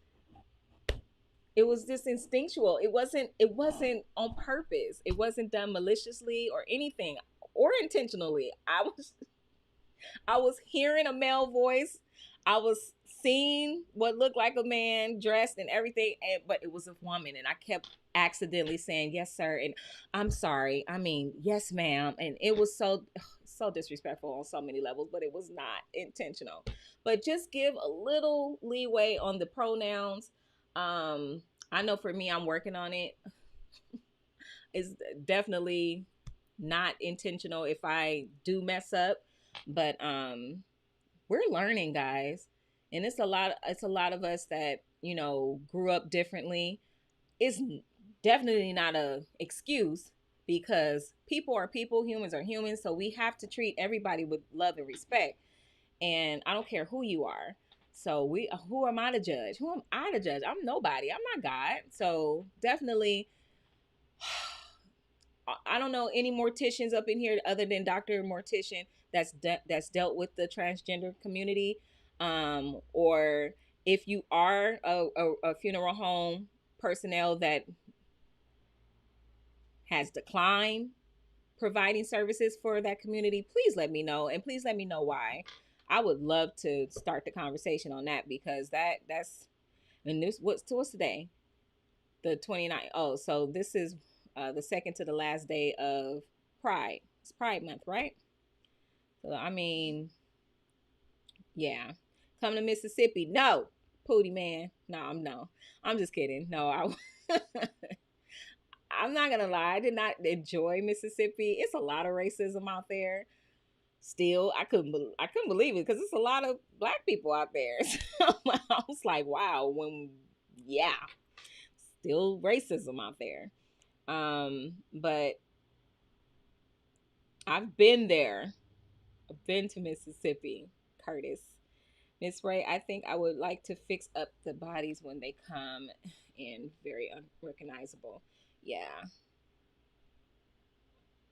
it was just instinctual. It wasn't on purpose. It wasn't done maliciously or anything, or intentionally. I was hearing a male voice. I was seeing what looked like a man dressed and everything, but it was a woman, and I kept accidentally saying yes sir, and I'm sorry, I mean yes ma'am, and it was so disrespectful on so many levels, but it was not intentional. But just give a little leeway on the pronouns. I know for me, I'm working on it. It's definitely not intentional if I do mess up, but we're learning, guys. And it's a lot of us that grew up differently. It's definitely not a excuse, because people are people, humans are humans, so we have to treat everybody with love and respect. And I don't care who you are. So who am I to judge? Who am I to judge? I'm nobody. I'm not God. So definitely, I don't know any morticians up in here other than Dr. Mortician that's dealt with the transgender community, or if you are a funeral home personnel that has declined providing services for that community, please let me know, and please let me know why. I would love to start the conversation on that, because that's and this what's today, the 29th. Oh, so this is the second to the last day of Pride. It's Pride Month, right? So I mean, yeah, come to Mississippi. No, Pootie man. No, I'm just kidding. No, I'm not gonna lie. I did not enjoy Mississippi. It's a lot of racism out there. Still, I couldn't believe it, because it's a lot of black people out there. So I was like, wow. Yeah, still racism out there. But I've been there. I've been to Mississippi, Curtis. Miss Ray, I think I would like to fix up the bodies when they come in very unrecognizable. Yeah,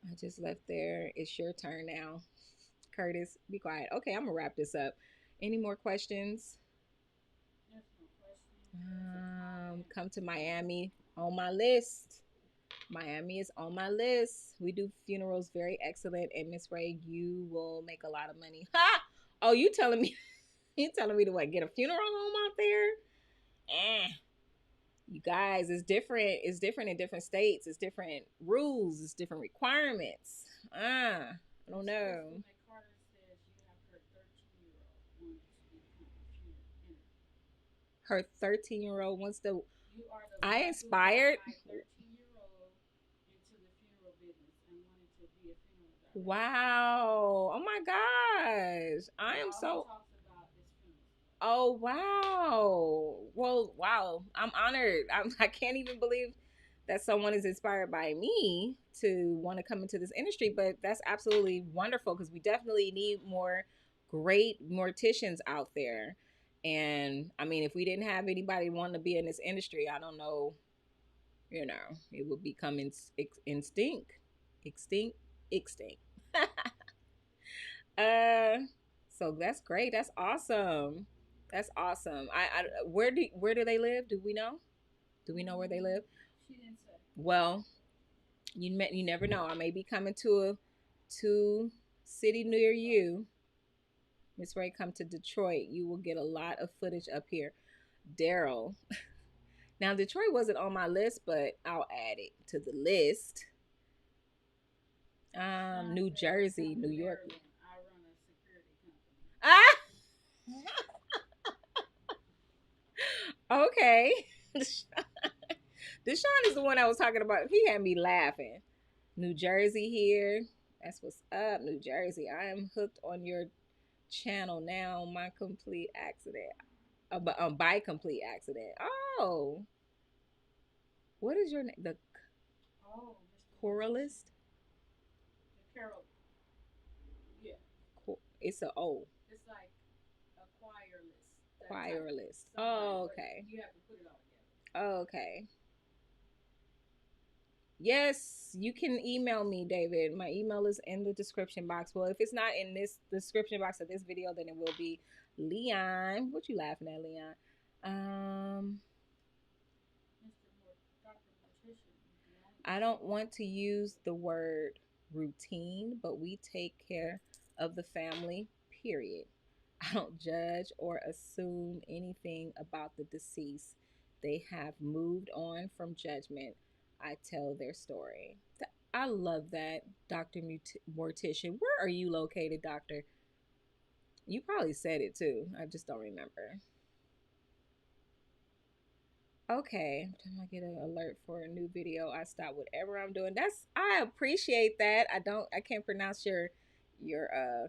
I just left there. It's your turn now. Curtis, be quiet. Okay, I'm gonna wrap this up. Any more questions? Come to Miami, on my list. Miami is on my list. We do funerals very excellent, and Miss Ray, you will make a lot of money. Ha! Oh, you telling me? You telling me to what? Get a funeral home out there? Eh. You guys, it's different. It's different in different states. It's different rules. It's different requirements. I don't know. Her 13-year-old wants to. I inspired. Wow. Oh my gosh. I am so. Oh wow. Well, wow. I'm honored. I can't even believe that someone is inspired by me to want to come into this industry, but that's absolutely wonderful, because we definitely need more great morticians out there. And I mean, if we didn't have anybody wanting to be in this industry, I don't know, it would become instinct, extinct, extinct. uh, so that's great. That's awesome. That's awesome. Where do they live? Do we know? Do we know where they live? She didn't say. Well, you never know. I may be coming to city near you. Miss Ray, come to Detroit. You will get a lot of footage up here. Daryl. Now Detroit wasn't on my list, but I'll add it to the list. New Jersey, New York. I run a security company. Ah, okay. Deshaun is the one I was talking about. He had me laughing. New Jersey here. That's what's up, New Jersey. I am hooked on your channel now. My complete accident. By complete accident. Oh, what is your name? The Oh, Coralist? the Carol. Yeah, It's a O. it's like a choir list. Choir list. Somebody, Oh, but okay. you have to put it all together. Oh, okay. Yes, you can email me, David. My email is in the description box. Well, if it's not in this description box of this video, then it will be Leon. What you laughing at, Leon? Dr. Mortician. I don't want to use the word routine, but we take care of the family, period. I don't judge or assume anything about the deceased. They have moved on from judgment. I tell their story. I love that, Dr. Mortician. Where are you located, Doctor? You probably said it too. I just don't remember. Okay, every time I get an alert for a new video, I stop whatever I'm doing. I appreciate that. I can't pronounce your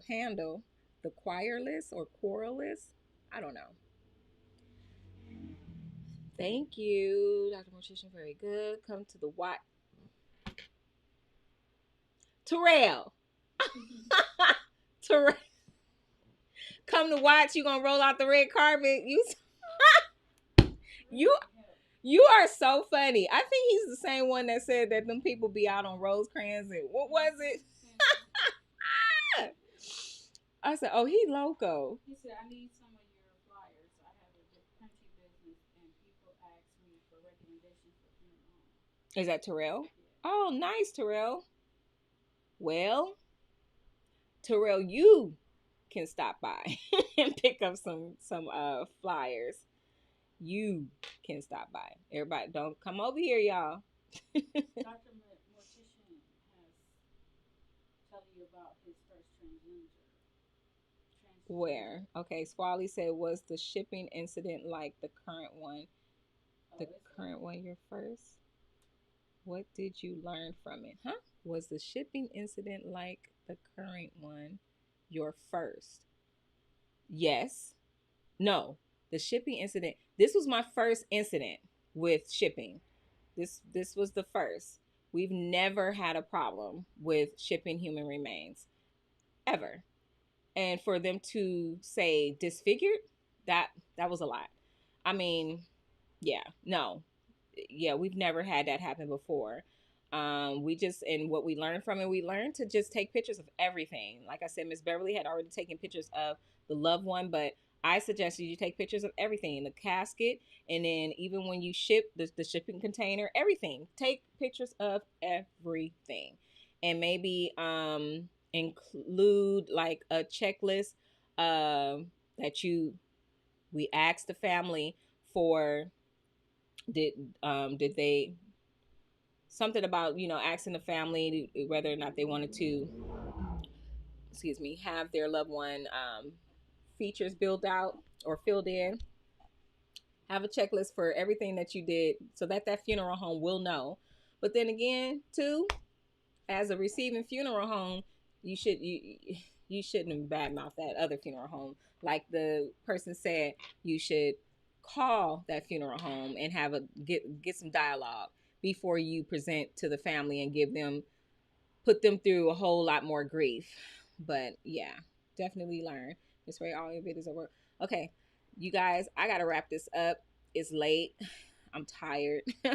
handle. The choirless or quoralist? I don't know. Thank you, Dr. Mortician. Very good. Come to the what? Terrell. Terrell. Come to watch. You gonna roll out the red carpet. You you are so funny. I think he's the same one that said that them people be out on Rosecrans and what was it? I said, oh, he loco. He said, I need some of your flyers. I have a printing business and people ask me for recommendations for funeral homes. Is that Terrell? Yeah. Oh, nice, Terrell. Well, Terrell, you can stop by and pick up some flyers. You can stop by. Everybody, don't come over here, y'all. Dr. Mortician has tell you about his first transgender. Where? Okay, Squally said, was the shipping incident like the current one? The current one your first? What did you learn from it? Huh? Was the shipping incident like the current one your first? Yes. No. The shipping incident. This was my first incident with shipping. This was the first. We've never had a problem with shipping human remains. Ever. And for them to say disfigured, that was a lot. I mean, yeah, no. Yeah, we've never had that happen before. We just, and what we learned from it, we learned to just take pictures of everything. Like I said, Miss Beverly had already taken pictures of the loved one, but I suggested you take pictures of everything, the casket, and then even when you ship the shipping container, everything. Take pictures of everything, and maybe include like a checklist that we asked the family for. Did they something about asking the family whether or not they wanted to have their loved one features built out or filled in. Have a checklist for everything that you did so that funeral home will know. But then again, too, as a receiving funeral home, you shouldn't badmouth that other funeral home. Like the person said, you should call that funeral home and have get some dialogue before you present to the family and put them through a whole lot more grief. But yeah, definitely learn. This way all your videos are work. Okay. You guys, I gotta wrap this up. It's late. I'm tired. um, We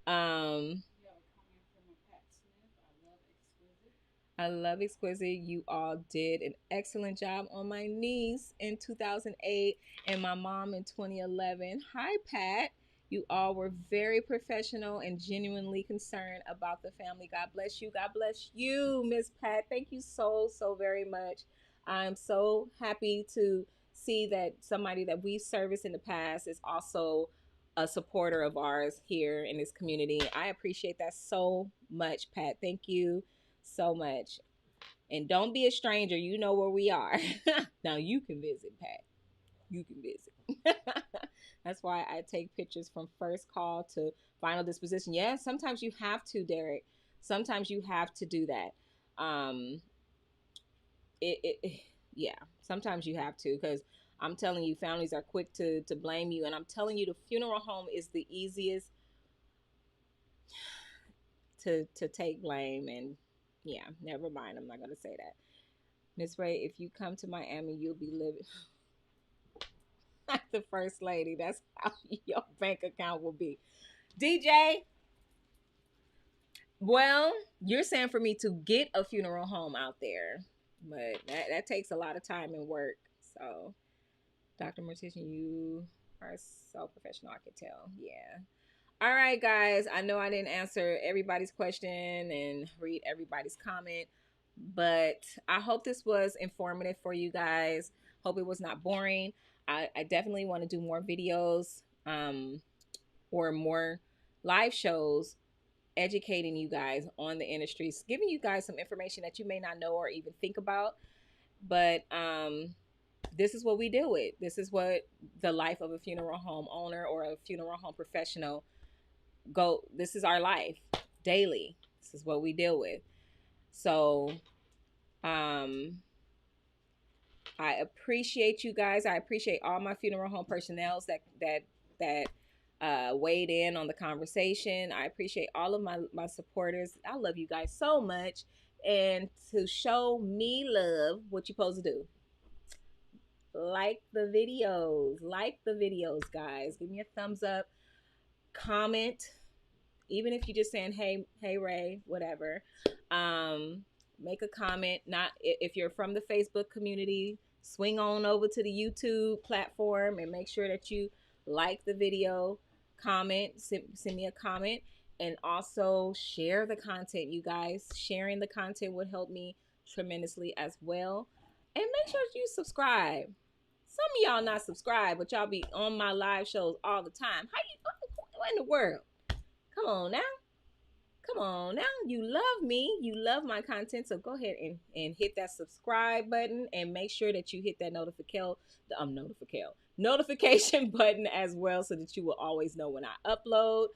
have a comment from a Pat Smith. I love Exquisite. I love Exquisite. You all did an excellent job on my niece in 2008 and my mom in 2011. Hi, Pat. You all were very professional and genuinely concerned about the family. God bless you. God bless you, Miss Pat. Thank you so, so very much. I'm so happy to see that somebody that we've serviced in the past is also a supporter of ours here in this community. I appreciate that so much, Pat. Thank you so much. And don't be a stranger. You know where we are. Now you can visit, Pat. You can visit. That's why I take pictures from first call to final disposition. Yeah, sometimes you have to, Derek. Sometimes you have to do that. Um, yeah, sometimes you have to because I'm telling you, families are quick to blame you. And I'm telling you, the funeral home is the easiest to take blame. And yeah, never mind. I'm not going to say that. Miss Ray, if you come to Miami, you'll be living like the first lady. That's how your bank account will be. DJ, well, you're saying for me to get a funeral home out there, but that takes a lot of time and work. So, Dr. Mortician, you are so professional, I could tell. Yeah. All right, guys. I know I didn't answer everybody's question and read everybody's comment, but I hope this was informative for you guys. Hope it was not boring. I definitely want to do more videos or more live shows educating you guys on the industries, giving you guys some information that you may not know or even think about. But this is what we deal with. This is what the life of a funeral home owner or a funeral home professional go. This is our life daily. This is what we deal with. So um I appreciate you guys. I appreciate all my funeral home personnel that weighed in on the conversation. I appreciate all of my supporters. I love you guys so much. And to show me love, what you supposed to do? Like the videos, guys. Give me a thumbs up. Comment, even if you're just saying hey Ray, whatever. um Make a comment. Not if you're from the Facebook community, swing on over to the YouTube platform and make sure that you like the video, comment, send me a comment, and also share the content. You guys sharing the content would help me tremendously as well. And make sure you subscribe. Some of y'all not subscribed, but y'all be on my live shows all the time. How you, what in the world? Come on now. Come on now. You love me. You love my content. So go ahead and hit that subscribe button and make sure that you hit that notification button as well so that you will always know when I upload.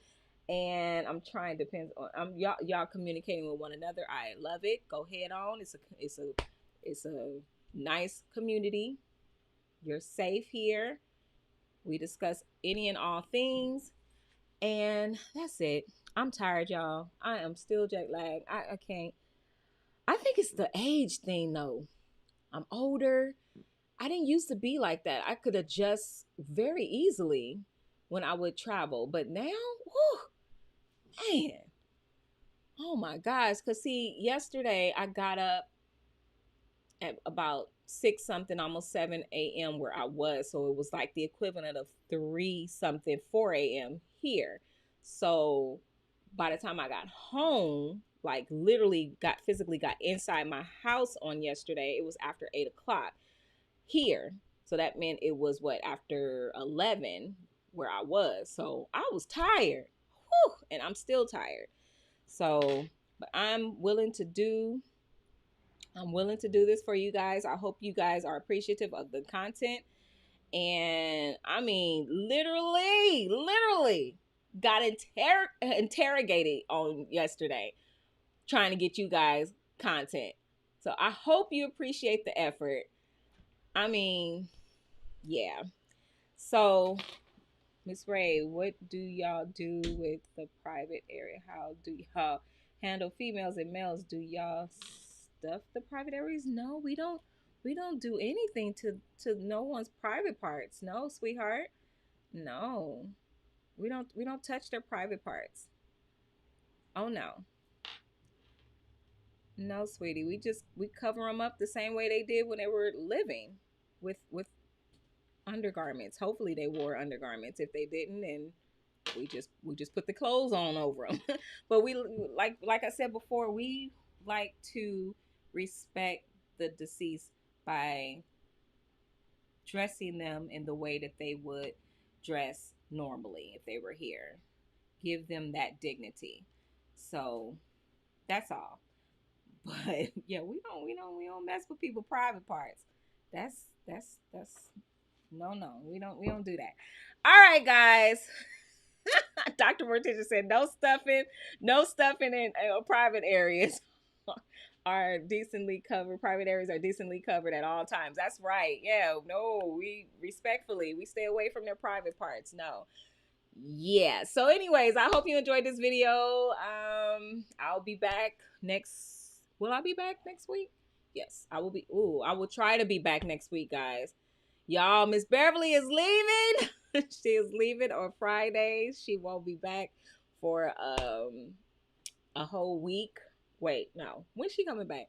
And I'm trying, depends on y'all communicating with one another. I love it. Go head on. It's a nice community. You're safe here. We discuss any and all things. And that's it. I'm tired, y'all. I am still jet lagged. I can't. I think it's the age thing, though. I'm older. I didn't used to be like that. I could adjust very easily when I would travel. But now, whew, man. Oh my gosh. Because, see, yesterday I got up at about 6 something, almost 7 a.m. where I was. So it was like the equivalent of 3 something, 4 a.m. here. So by the time I got home, like literally physically got inside my house on yesterday, it was after 8 o'clock here. So that meant it was after 11 where I was. So I was tired. Whew, and I'm still tired. So, but I'm willing to do this for you guys. I hope you guys are appreciative of the content. And I mean, literally got interrogated on yesterday trying to get you guys content. So I hope you appreciate the effort. I mean, yeah. So, Miss Ray, what do y'all do with the private area? How do y'all handle females and males? Do y'all stuff the private areas? No, we don't. We don't do anything to no one's private parts. No, sweetheart. No. We don't touch their private parts. Oh no. No, sweetie. We cover them up the same way they did when they were living with undergarments. Hopefully they wore undergarments. If they didn't, then we just put the clothes on over them. But we, like I said before, we like to respect the deceased by dressing them in the way that they would dress normally if they were here. Give them that dignity. So that's all. But yeah, we don't mess with people private parts. That's no, we don't do that. All right, guys. Dr. Morticia said no stuffing in private areas are decently covered. Private areas are decently covered at all times. That's right. Yeah, no, we respectfully, we stay away from their private parts. No. Yeah. So anyways, I hope you enjoyed this video. I'll be back next. Will I be back next week? Yes, I will be. Ooh, I will try to be back next week, guys. Y'all, Miss Beverly is leaving. She is leaving on Fridays. She won't be back for a whole week. Wait, no. When's she coming back?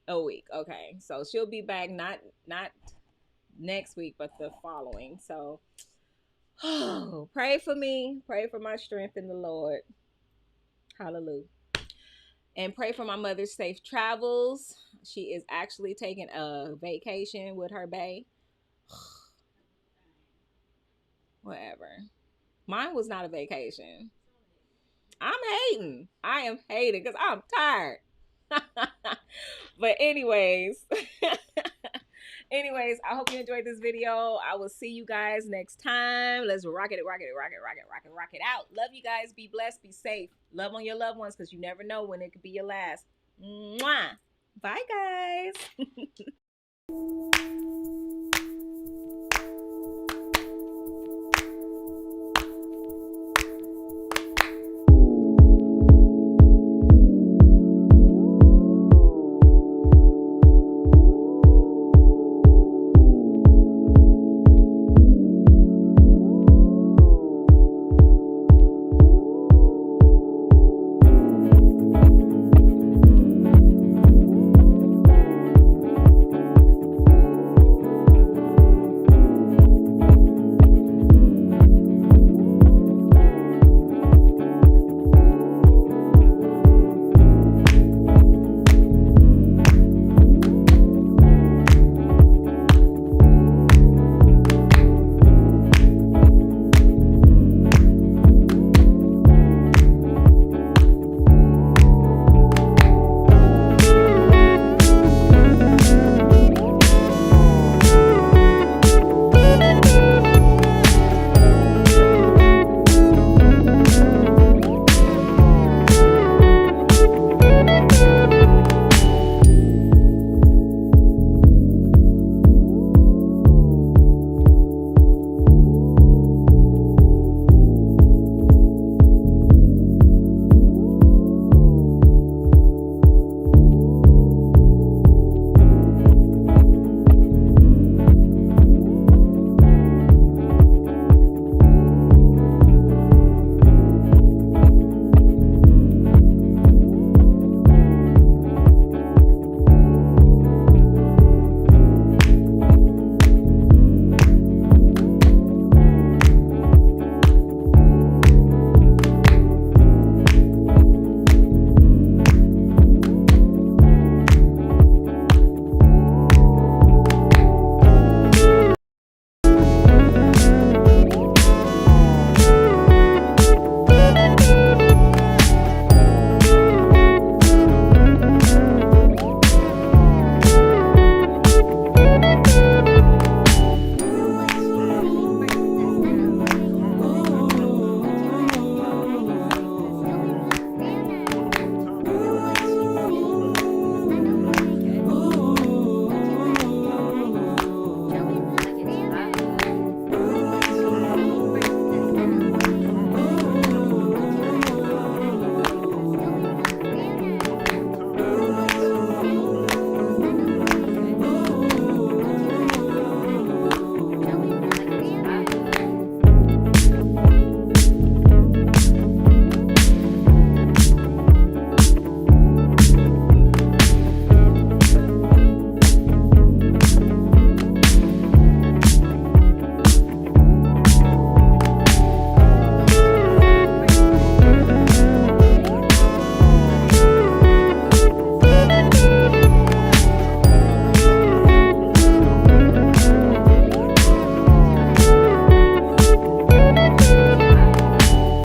A week. Okay. So she'll be back not next week, but the following. So pray for me. Pray for my strength in the Lord. Hallelujah. And pray for my mother's safe travels. She is actually taking a vacation with her bae. Whatever. Mine was not a vacation. I'm hating. I am hating because I'm tired. But anyways, I hope you enjoyed this video. I will see you guys next time. Let's rock it out. Love you guys. Be blessed. Be safe. Love on your loved ones because you never know when it could be your last. Mwah. Bye, guys.